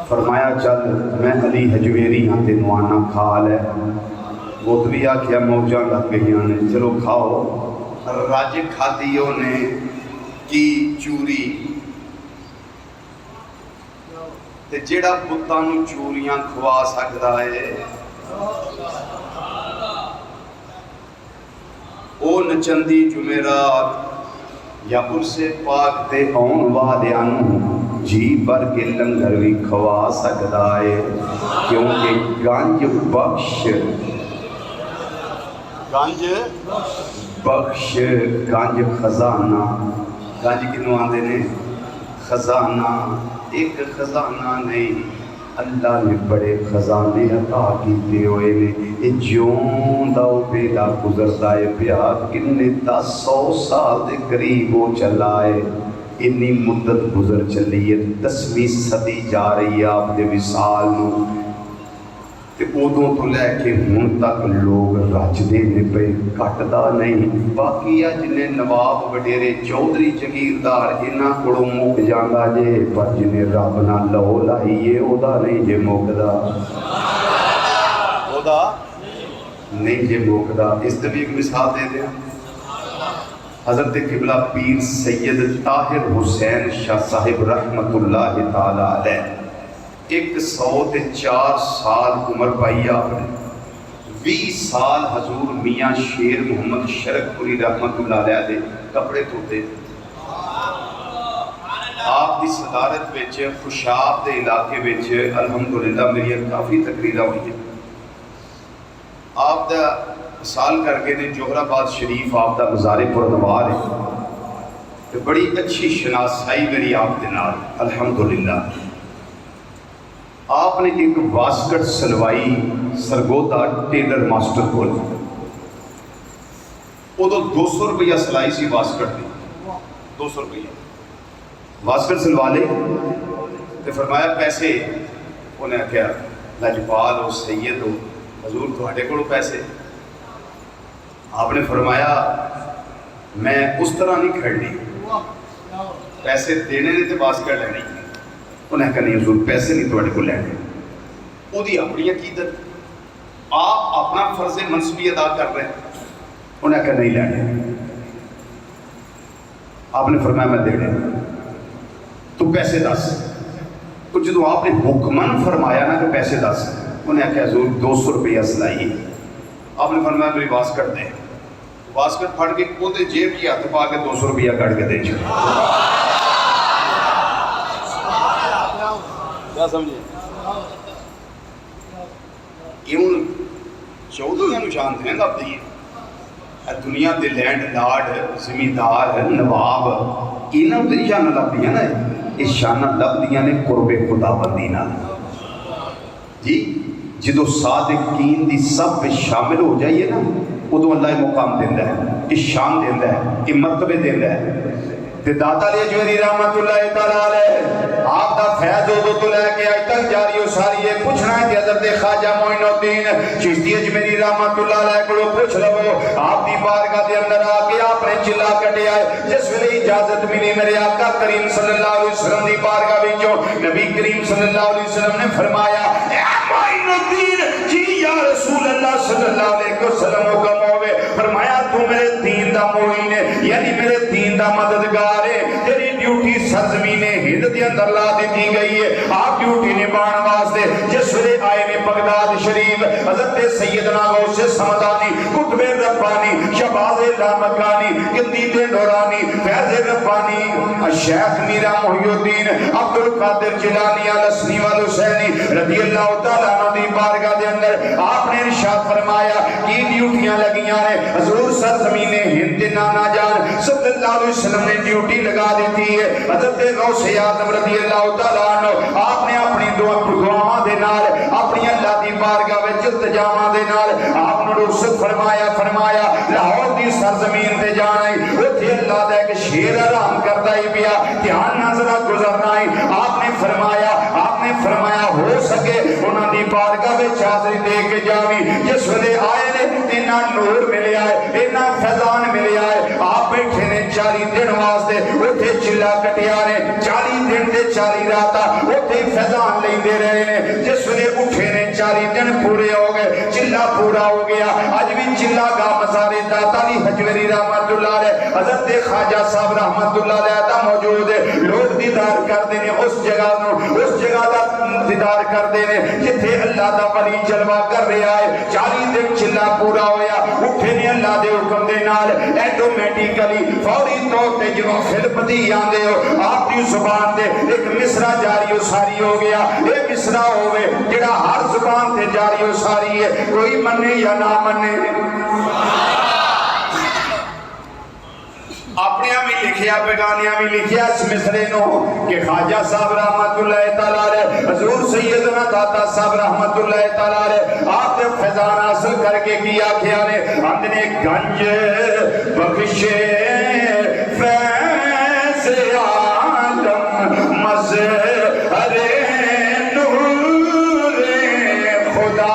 فرمایا چل میں علی حجویری ہاں تینوں آنا کھا لے، وہ تو بھی آکھیا موجاں لگ گئی نے، چلو کھاؤ۔ رج کھادی نے کی چوری، تے جیڑا بتاں نوں چوریاں کھوا سکدا ہے او نچندی جمعرات یا عرس پاک تے آن والیاں نوں جی بھر کے لنگر بھی کھوا سکدا ہے، کیونکہ گنج بخش گنج خزانہ، گنج کنوں آندے نے خزانہ، ایک خزانہ نہیں، اللہ نے بڑے خزانے عطا کیتے ہوئے نے۔ یہ جوں دا بیلا گزردا ہے پیا، کنے 100 سال دے قریب ہو چلا ہے، انی مدت گزر چلی ہے، 10ویں صدی جا رہی ہے آپ دے وصال نوں، تے ادوں تو لے کے ہن تک لوگ رجدے نے پے، کٹدا نہیں۔ باقی اج نے نواب وڈیرے چودھری جگیردار انہاں کولوں مک جاندا جے، پر جنے رب نال لو لائی ہے او دا نہیں جے مکدا، او دا نہیں جے مکدا۔ اس تے بھی ایک مثال دے دیں، حضرت قبلہ پیر سید طاہر حسین شاہ صاحب رحمت اللہ تعالی علیہ 104 سال عمر پائی آپ نے، 20 سال حضور میاں شیر محمد شرک پوری رحمت اللہ علیہ دے کپڑے دھوتے، آپ دی صدارت وچ خوشاب دے علاقے وچ الحمدللہ میری کافی تقریراں ہوئی ہیں۔ آپ دا مثال کر کے نے جوہر آباد شریف آپ دا مزار پرنوار ہے، بڑی اچھی شناسائی میری آپ دے نال الحمدللہ۔ آپ نے ایک واسکٹ سلوائی سرگودا ٹیلر ماسٹر کو، وہ تو 200 روپیہ سلائی سی واسکٹ دی، 200 روپیہ واسکٹ سلوا لے، تو فرمایا پیسے، انہیں کہا لجپال ہو سید ہو حضور تھوڑے کو پیسے، آپ نے فرمایا میں اس طرح نہیں کھڑنی، پیسے دینے نے تو واسکٹ لینی، انہیں کہا نہیں حضور پیسے نہیں تھوڑے کو لینے، وہ دی اپنی عقیدت، آپ اپنا فرض منصبی ادا کر رہے ہیں، انہیں کہا نہیں لینے، آپ نے فرمایا میں دینے، تو پیسے دس، تو جدو آپ نے حکمن فرمایا نا کہ پیسے دس، انہیں کہا حضور 200 روپیہ سلائی، آپ نے فرمایا میری واسکٹ دے، واسکٹ پھڑ کے وہ دے جیب کی ہاتھ پا کے 200 روپیہ کٹ کے دے چھوڑا، کیا سمجھے؟ یہ چودھریاں نو جانتے ہیں لب دیئے، دنیا دے لینڈ لارڈ زمیندار نواب انہاں دی شان لب دیاں نا، اس شان لب دیاں نے قرب خدا بندی نال، جی جدو صادقین دی سب پہ شامل ہو جائیے نا، ادو اللہ مقام دیندہ ہے، اس شان دیندہ ہے، یہ مرتبے دیندہ ہے۔ تے داتا علی حجویری رحمت اللہ تعالیٰ علیہ آپ دا فیض ادو تو لے کے آج تک جاری و ساری ہے، پوچھنا ہے کہ حضرت خواجہ معین الدین چشتی اجمیری رحمت اللہ علیہ کو پوچھ لو، آپ دی بارگاہ دے اندر آ کے آپ نے چلا کٹے آئے، جس ویلے اجازت ملی میرے آقا کریم صلی اللہ علیہ وسلم دی بارگاہ وچوں نبی کریم صلی اللہ علیہ وسلم نے فرمایا اے معین الدین جی یا رسول اللہ صلی اللہ علیہ وسلم حکم ہوئے، فرمایا تو میرے دین دا معین ہے، یعنی میرے دین دا مددگار ہے، تیری ڈیوٹی سرزمین ہند دے اندر لا دی گئی ہے، آپ ڈیوٹی نبھان واسطے جس ویلے آئے میں بغداد شریف حضرت سیدنا غوث سمدانی قطب ربانی شہباز لامکانی گندید نورانی فیض ربانی شیخ میرا محی الدین عبد القادر جیلانی الحسنی والحسینی رضی اللہ تعالیٰ عنہ دی بارگاہ دے اندر آپ نے ارشاد فرمایا کی ڈیوٹیاں لگیاں ہیں، حضور سرزمین ہند نانا جان صلی اللہ علیہ وسلم نے ڈیوٹی لگا دیتی ہے، حضرت غوث اعظم رضی اللہ تعالیٰ عنہ آپ نے اپنی دعاواں دے نال اپنی اللہ دی بارگاہ وچ التجاواں دے نال آپ نے رخصت فرمایا لاہور دی سرزمین تے جانا ہے، اوتھے اللہ دا ایک شیر آرام کردا ہی پیا، دھیان نال ذرا گزرنا ہے، آپ نے فرمایا ہو سکے انہاں دی بارگاہ وچ حاضری دے کے جاویں، جس ویلے آئے نے اتنا نور ملیا ہے، اتنا فیضان ملیا ہے، آپ بیٹھے نے 40 دن واسطے اوتھے چلا کٹیا نے، 40 دن تے 40 راتاں اوتھے فیضان لیندے 40 دن پورے ہو گئے، چلا پورا ہو گیا، آج بھی چلا گا مزار داتا علی حجویری رحمت اللہ علیہ، حضرت خواجہ صاحب رحمت اللہ علیہ دا موجود ہے، لوگ دیدار کر دینے اس جگہ دا دیدار کر دینے جتھے اللہ دا ولی جلوہ کر رہا ہے۔ 40 دن چلا پورا ہویا، اٹھے نے اللہ دے حکم دے نال ایٹومیٹیکلی فوری طور تے جو خلپتی آندے ہو آپ کی زبان دے ایک مصرع جاری و ساری ہو گیا۔ ایک مصرع ہوئے جڑا ہر زبان تے جاری و ساری ہے، کوئی مننے یا نہ مننے، اپنے میں لکھیا بیگانیاں میں لکھیا اس مصرے نو کہ خواجہ صاحب رحمت اللہ تعالیٰ علیہ حضور سیدنا داتا صاحب رحمت اللہ تعالیٰ علیہ آپ نے فیضان حاصل کر کے کیا کیا نے اندنے گنج بخشے فیض عالم مظہر نور خدا،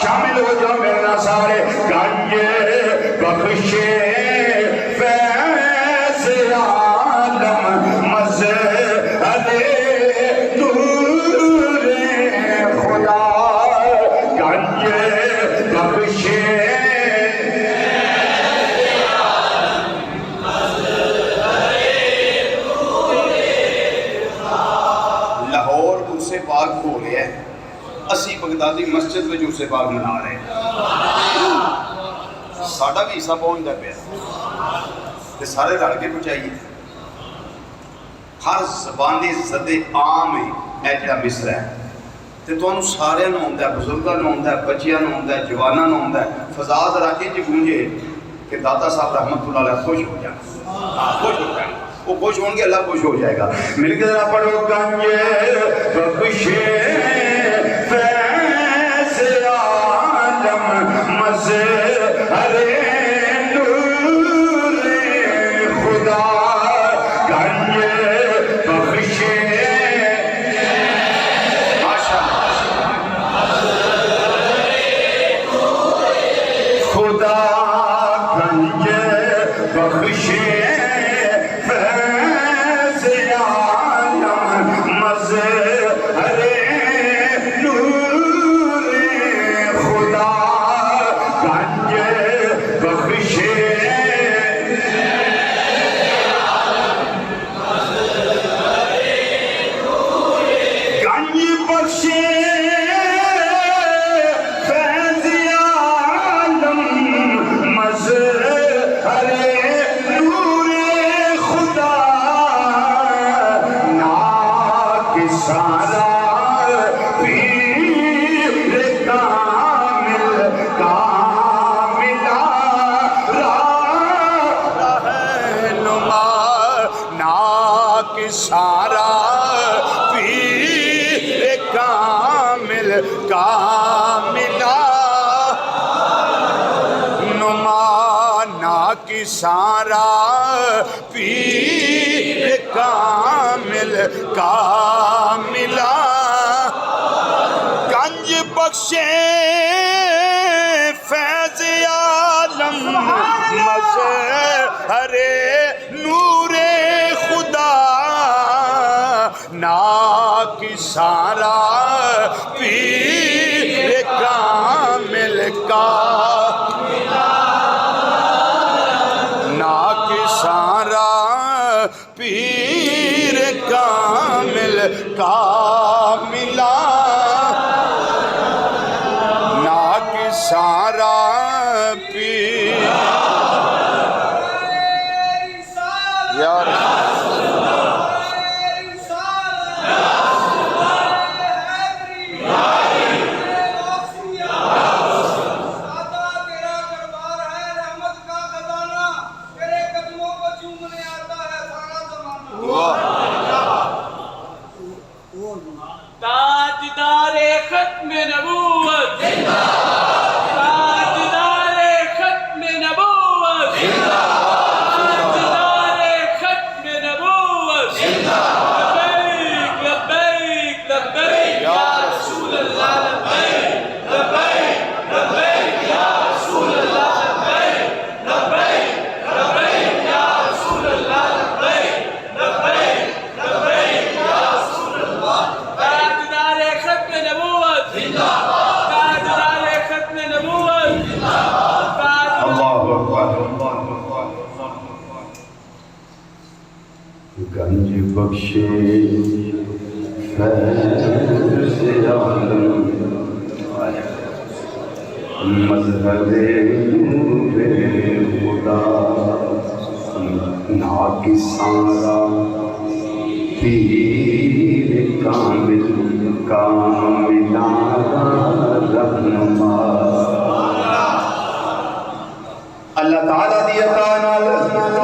شامل ہو جاؤ میرے سارے، گنج بخشے اسی بغدادی مسجد میں جو سے باغ منا رہے ہیں، ساڑھا بھی حصہ پہنچ دا پیا تے سارے رل کے پہنچائیے۔ ہر زبانی زد عام ہے ایجا مصر ہے تے تو انہوں سارے نہ ہوندہ ہے، بزرگاں نہ ہوندہ ہے، بچیاں نہ ہوندہ ہے، جواناں نہ ہوندہ ہے، فضاد راکی جی گونجے کہ داتا صاحب رحمت اللہ علیہ خوش ہو جائیں، خوش ہو جائیں، وہ خوش ہوں گے اللہ خوش ہو جائے گا۔ مل کے ذرا پڑھو گنج بخشے فیض عالم مظہر نور خدا، گنج بخشے خدا، گنج بخشے سارا پیر کامل کاملا نمانا کی سارا پیر کامل کاملا، گنج بخشے فیض عالم مظہر نور خدا، نا کی سارا پیر کامل کاملا، نا کی سارا پیر کامل کاملا، نا کی سارا پیر یار گنج بخشے فیض عالم مظہر نور خدا ناکساں پیر کامل کاملانہ رہنما اللہ تعالیٰ دی عطا نال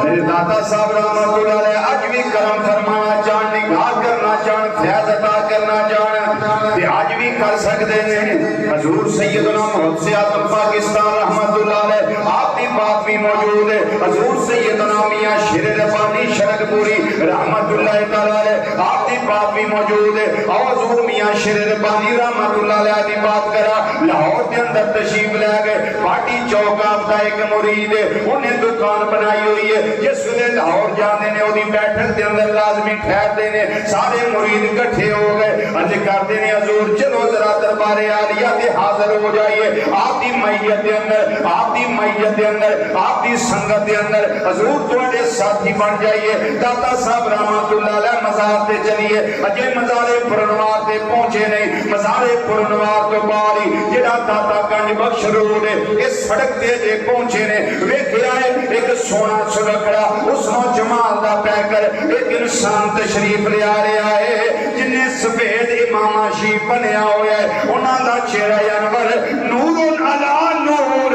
میرے داتا صاحب رحمت اللہ علیہ اج بھی کرم فرمانا چاہن نگاہ کرنا چاہن فیض عطا کرنا چاہن تے اج بھی کر سکتے ہیں حضور سیدنا محمد سے اعظم پاکستان رحمت اللہ علیہ آپ کی بات بھی موجود ہے حضور سیدنا میاں شیر ربانی شرک پوری رحمت اللہ تعالی علیہ آپ کی بات بھی موجود ہے اور حضور میاں شیر ربانی رحمت اللہ علیہ کی بات کرا لاہور کے اندر تشریف لے گئے پارٹی چوک آپ کا ایک مرید ہے انہیں دکان بنائی ہوئی ہے جس ویلے لاہور جانے نے وہی بیٹھک کے اندر لازمی ٹھہرتے نے سارے مرید اکٹھے ہو گئے عرض کرتے نے حضور چلو ذرا دربار عالیہ تے حاضر ہو جائیے آپ کی میت کے اندر آپ کی میت کے اندر آپ کی سنگت کے اندر حضور تواڈے ساتھی بن جائیے داتا صاحب رحمت اللہ علیہ مزار تے چلیے اجے مزار پرنوار تے پہنچے نہیں مزار پرنوار تو باری جڑا داتا گنج بخش روڈ اس سڑک تے جے پہنچے نے ویکھیا ہے ایک سونا سلکڑا اس نو جمال دا پے کر ایک انسان تشریف لے آ رہا ہے جن نے سفید امام شی بنیا ہوا ہے انہاں دا چہرہ انور نور علی نور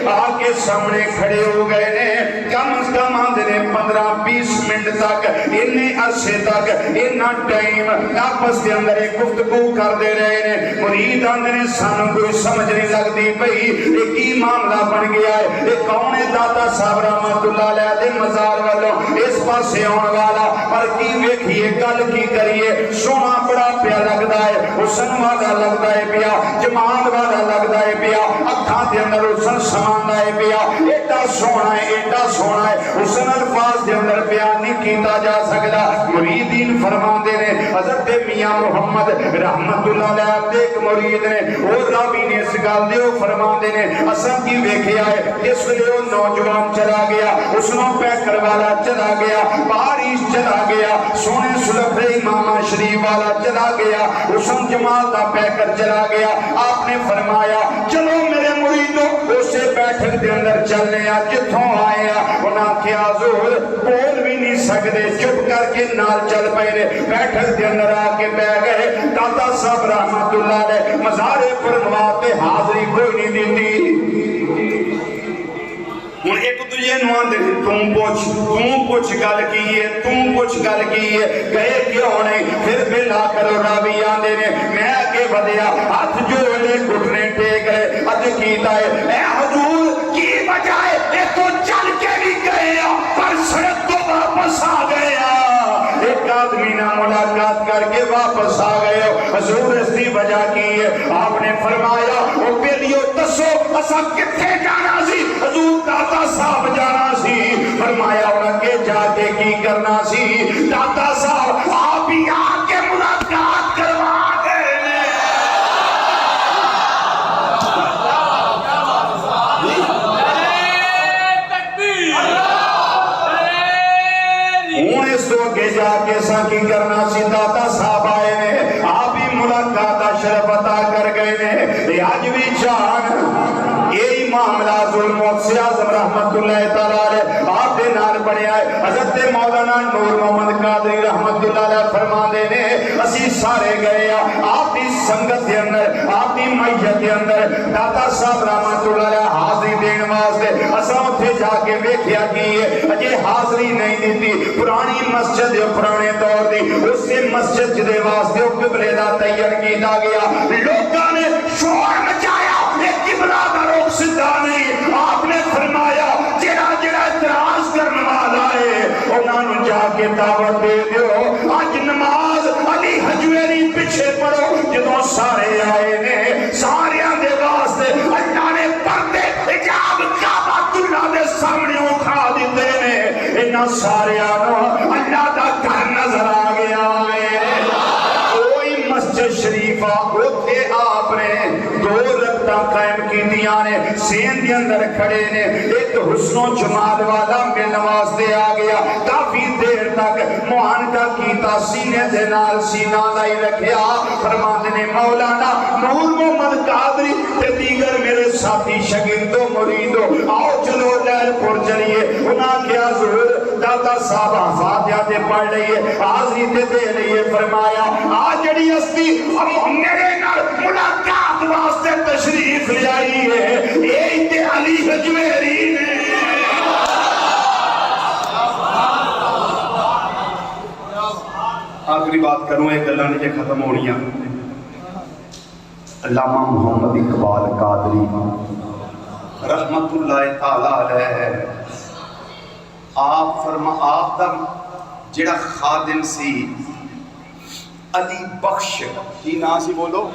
آگے سامنے کھڑے ہو گئے نے کم از کم آندھے 15-20 منٹ تک انہیں عرصے تک انہاں ٹائم آپس کے اندر ایک گفتگو کر دے رہے نے مرید آندھے نے سانوں کوئی سمجھ نہیں لگ دی پئی ایک ہی معاملہ بن گیا ہے ایک کون ہے داتا صاحب رحمت اللہ علیہ دے مزار والوں اس پاسے آن والا پر کی ویکھیے گل کی کریے سونا بڑا پیا لگتا ہے حسن والا لگتا ہے پیا جمال والا لگتا ہے پیا اکھاں دے اندر حسن سماندا ہے پیا ایڈا سونا ہے حسن الفاظ دے اندر بیان نہیں کیتا جا سکدا مریدین فرماندے نے حضرت میاں محمد رحمت اللہ علیہ دے ایک مرید نے او راوی نے اس گل دے او فرماندے نے اساں کی ویکھیا ہے اس ویلے او نوجوان چلا گیا اس نو پیکر والا چلا گیا بارش چلا گیا سونے سلفرے امام شریف والا چلا گیا حسن جمال دا پیکر چلا گیا آپ نے فرمایا چلو میرے مریدوں اسے بیٹھک دے اندر چلنے جتھوں آئے انہاں کیا حضور بول بھی نہیں سکتے چپ کر کے نال چل پئے نے بیٹھک دے اندر آ کے بیٹھ گئے داتا صاحب رحمت اللہ علیہ مزار پرنوار تے حاضری کوئی نہیں دیتی ہوں ایک دوجے نو آندے تم پوچھ گل کی ہے گئے کیوں نہیں پھر ملا کرو راوی آندے نے میں آگے بدیا ہاتھ جوڑے گھٹنے ٹیک گئے اج کیتا ہے اے حضور کی وجہ ہے اے تو چل کے بھی گئے پر سڑک تو واپس آ گیا ایک آدمی نہ ملاقات کر کے واپس آ گئے حضور اس کی وجہ کی ہے آپ نے فرمایا او بیلیو دسو اسا کتھے جانا سی حضور داتا صاحب جانا سی فرمایا انہاں کے جا کے کی کرنا سی داتا صاحب آپ ہی آ کے ملاقات کروا دے ہوں اس تو کے جا کے سا کی کرنا سی داتا صاحب آئے نے آپ ہی ملاقات شرف عطا کر گئے نے آج بھی جان یہی معاملہ ظلم سے اعظم رحمت اللہ تعالی علیہ آپ دے نال بنیا ہے حضرت مولانا نور محمد قادری رحمت اللہ علیہ فرماندے نے اسی سارے گئے آپ دی سنگت دے اندر آپ دی میت دے اندر داتا صاحب رحمت اللہ علیہ حاضری دین واسطے اساں اوتھے جا کے ویکھیا کی ہے اجے حاضری نہیں دتی پرانی مسجد پرانے دور دی اسی مسجد دے واسطے او قبلے دا تیار کیتا گیا لوکاں نے شور مچایا قبلہ دا رخ سیدھا نہیں آپ نے فرمایا جڑا اعتراض کرنے والا ہے انہاں نوں جا کے دعوت دے دیو اج نماز علی حجویری پیچھے پڑھو جدوں سارے آئے نے ساریاں دے واسطے اللہ نے پردے حجاب کعبۃ اللہ دے سامنے اٹھا دتے نے انہاں ساریاں نوں اللہ دا گھر نظر آ گیا ہے کوئی مسجد شریفہ اوتھے آپ نے 2 رکعتاں قائم کی بیویاں نے سین دے اندر کھڑے نے، ایک حسن و جمال والا ملن واسطے آ گیا، کافی دیر تک معانقہ کیتا، سینے دے نال سینہ لائی رکھیا، فرماتے نے مولانا نور محمد قادری تے دیگر میرے ساتھی شاگردوں مریدوں آؤ چلو لہر پور چلیے۔ انہاں کیا حضور دادا صاحب فاتحہ تے پڑھ لئیے، حاضری تے دے لئیے، فرمایا آج جڑی ہستی اب میرے نال ملاقات واسطے تشریف لے آئی ہے، یہ تے علی حجویری نے۔ آخری بات کروں، ایک گلاں نہیں ختم ہونیاں۔ علامہ محمد اقبال قادری رحمت اللہ تعالیٰ علیہ، آپ دا جڑا خادم سی علی بخش، کی نام سی بولو؟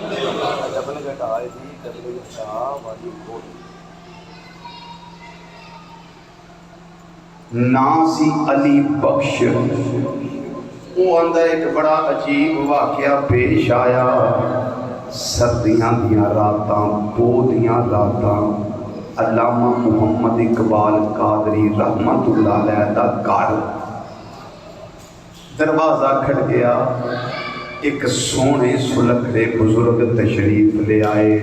نام سی علی بخش۔ وہ اندر ایک بڑا عجیب واقعہ پیش آیا، سردیاں دیاں راتاں، بودیاں راتاں، علامہ محمد اقبال قادری رحمت اللہ علیہ دا گھر دروازہ کھڑ گیا، ایک سونے سلکھڑے بزرگ تشریف لے آئے،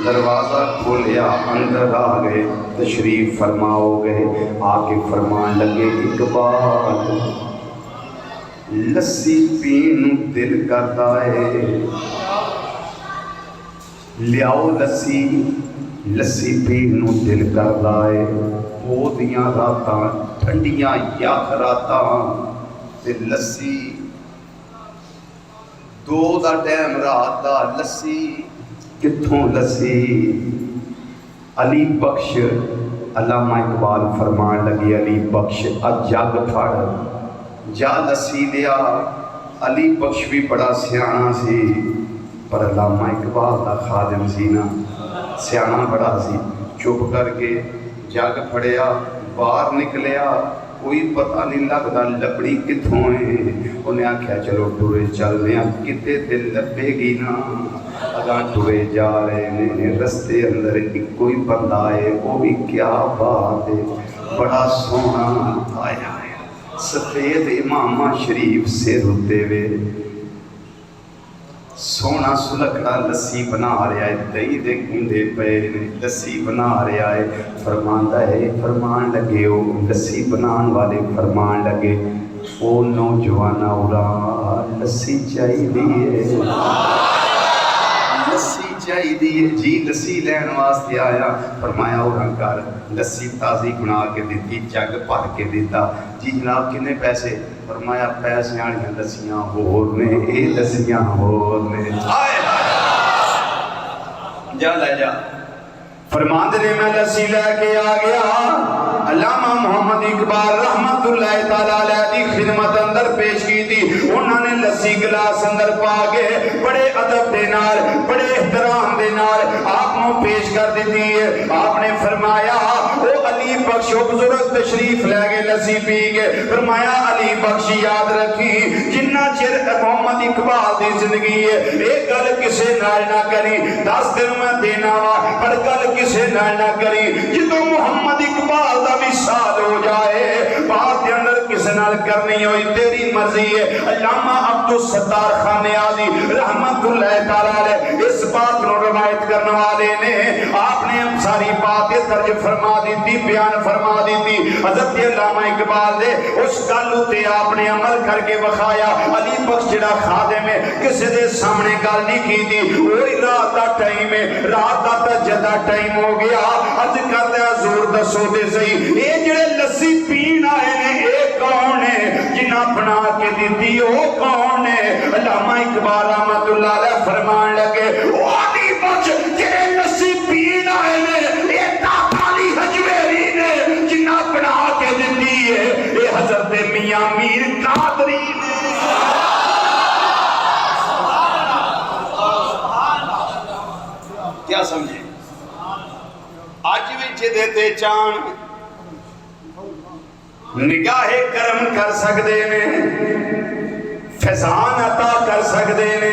دروازہ کھولیا، اندر آ گئے، تشریف فرماؤ گئے، آ کے فرمان لگے اقبال لسی پین دل کرتا ہے، لیاؤ لسی، لسی پین دل کرتا ہے، بودیاں راتاں ٹھنڈیاں یخ راتاں تے لسی، دو دا ٹائم رات دا لسی کتھوں لسی؟ علی بخش علامہ اقبال فرمان لگی علی بخش جگ پھڑ جا لسی لیا۔ علی بخش بھی بڑا سیانا سی، پر علامہ اقبال دا خادم سی نا، سیانا بڑا سی، چپ کر کے جگ پھڑیا، باہر نکلیا، کوئی پتہ نہیں لگتا لکڑی کتھوں ہے۔ انہیں آکھیا چلو ٹورے چل رہے ہیں، کتے دل لبے گی نا، اگاں ٹورے جا رہے ہیں، رستے اندر ایک کوئی بندہ ہے، وہ بھی کیا بات ہے، بڑا سونا آیا ہے، سفید امامہ شریف سے روتے ہوئے، سونا سلکھڑا لسی بنا رہا ہے، دہی دے گوندے پے لسی بنا رہا ہے، فرماندا ہے، فرمان لگے وہ لسی بنان والے فرمان لگے او نوجوانا اورا لسی چاہیے، لسی چاہیے جی، لسی لین واسطے آیا، فرمایا اورا کر لسی تازی بنا کے دیتی، جگ بھر کے دیتا، جی جناب کنے پیسے؟ فرمایا پیسے آنیاں لسیاں ہور نے، اے لسیاں ہور نے، آئے جا لے جا۔ فرمان دے میں لسی لے کے آ گیا، علامہ محمد اقبال رحمت اللہ تعالیٰ علیہ دی خدمت اندر پیش کی تھی، انہوں نے لسی گلاس اندر پا کے بڑے ادب دے نال، بڑے احترام دے نال آپ کو پیش کر دیتی ہے۔ آپ نے فرمایا وہ علی بخش بزرگ تشریف لے گئے لسی پی گئے، فرمایا علی بخش یاد رکھی جنہ چر محمد اقبال دی زندگی ہے ایک گل کسے نال نہ کری، 10 دن میں دینا وا پر گل کسے نال نہ کری، جدو محمد اقبال دا مثال ہو جائے بات کے اندر کسے نال کرنی ہوئی تیری مرضی ہے۔ علامہ عبدالستار خانیازی رحمت اللہ تعالیٰ علیہ اس بات کو روایت کرنے والے نے آپ نے ساری باتیں درج فرما دی تھی، بیان فرما دی تھی، حضرت علامہ اقبال نے اس گل تے آپ نے عمل کر کے بخایا۔ علی بخش جڑا خادم ہے کسی دے سامنے گل نہیں کی تھی، وہی رات دا ٹائم ہے، رات دا تجدہ ٹائم ہو گیا، عرض کرتا ہے حضور دسو دے صحیح اے جڑے لسی پین آئے نے اے کون ہے جنہ بنا کے دیتی، وہ کون ہے؟ علامہ اقبال رحمت اللہ علیہ فرمان لگے وہ علی بخش جڑے لسی پین آئے نے اے علی حجویری نے، جنہ بنا کے دیتی ہے اے حضرت میاں میر قادری نے۔ کیا سمجھے؟ آج وچ دیتے چان نگاہ کرم کر سکتے نے، فیضان عطا کر سکتے نے،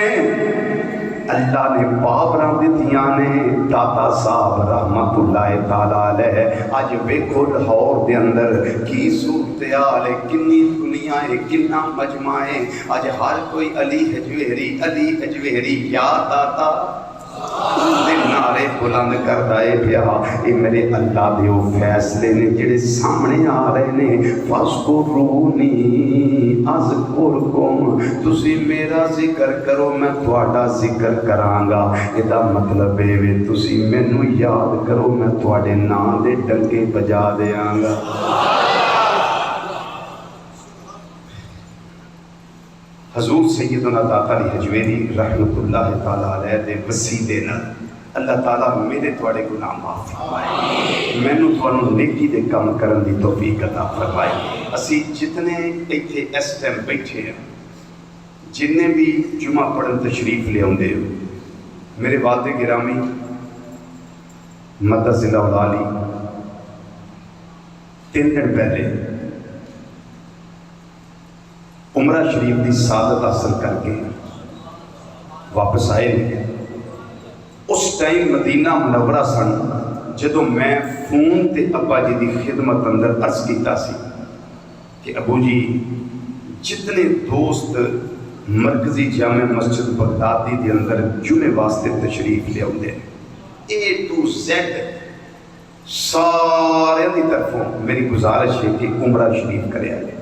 اللہ نے پاوراں دتیاں نے داتا صاحب رحمت اللہ تعالی علیہ اج ویکھو لاہور دے اندر کی صورتحال ہے کنی دنیا ہے کنا مجمع ہے اج ہر کوئی علی حجویری یا داتا نعرے بلند کردا ہے پیا اے میرے اللہ دے او فیصلے نے جڑے سامنے آ رہے نے فذکرونی اذکرکم تسی میرا ذکر کرو میں تہاڈا ذکر کراں گا ادا مطلب اے وے تسی مینوں یاد کرو میں تہاڈے نام دے ڈنگے بجا دیاں گا حضور سیدنا داتا علی حجویری رحمت اللہ تعالی علیہ دے وسیلے نال اللہ تعالیٰ میرے تواڈے گناہ معاف فرمائے مینوں تانوں نیکی دے کام کرن دی توفیق عطا فرمائے اسی جتنے ایتھے اس ٹائم بیٹھے ہیں جننے بھی جمعہ پڑھن تشریف لے آندے ہو میرے والد گرامی مدد ضلع والی 3 دن پہلے عمرہ شریف کی سعادت حاصل کر کے واپس آئے اس ٹائم مدینہ منورہ سن جدو میں فون تے ابا جی دی خدمت اندر عرض کیتا سی کہ ابو جی جتنے دوست مرکزی جامع مسجد بغدادی دے اندر جمعے واسطے تشریف لے آؤندے A to Z سارے دی طرفوں میری گزارش ہے کہ عمرہ شریف کرے آئے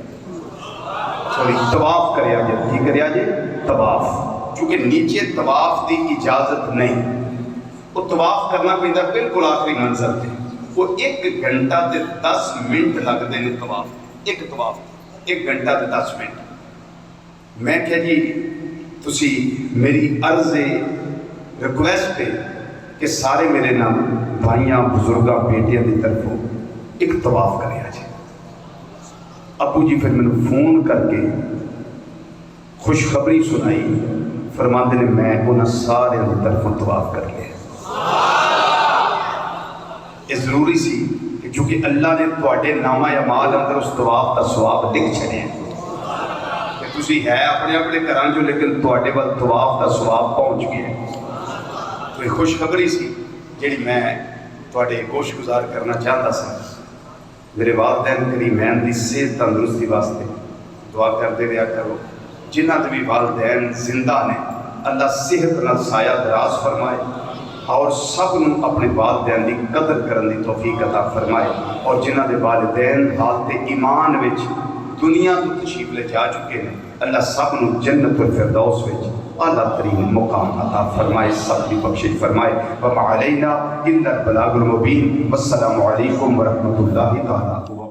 طواف کریا جائے کی کریا جائے طواف چونکہ نیچے طواف دی اجازت نہیں وہ طواف کرنا پہندا بالکل آخری منظر تے وہ 1 گھنٹہ تے 10 منٹ لگتے ہیں طواف طواف 1 گھنٹہ تے 10 منٹ میں کہا جی تسی میری عرض ریکویسٹ ہے کہ سارے میرے نام بھائیاں بزرگاں بیٹیاں دی طرفوں ایک طواف کریا جائے ابو جی پھر میں نے فون کر کے خوشخبری سنائی فرماندے نے میں انہاں سارے دی طرفوں طواف کر لیا یہ ضروری سی کہ چونکہ اللہ نے تواڈے نامہ اعمال اندر اس طواف کا ثواب لکھ چھڑیا کہ تسی ہے اپنے اپنے گھراں جو لیکن تواڈے ول طواف کا ثواب پہنچ گیا تو یہ خوشخبری سی جڑی میں تواڈے گوش گزار کرنا چاہتا سا میرے والدین کریمین دی صحت تندرستی واسطے دعا کرتے رہا کرو جنہ دے بھی والدین زندہ نے اللہ صحت نال سایہ دراز فرمائے اور سب نو اپنے والدین دی قدر کرن دی توفیق عطا فرمائے اور جنہ دے والدین حالت ایمان وچ دنیا تو تشریف لے جا چکے ہیں اللہ سب نو جنت الفردوس وچ اعلیٰ ترین مقام عطا فرمائے سب کی بخشش فرمائے وما علینا الا البلاغ المبین والسلام علیکم ورحمۃ اللہ تعالیٰ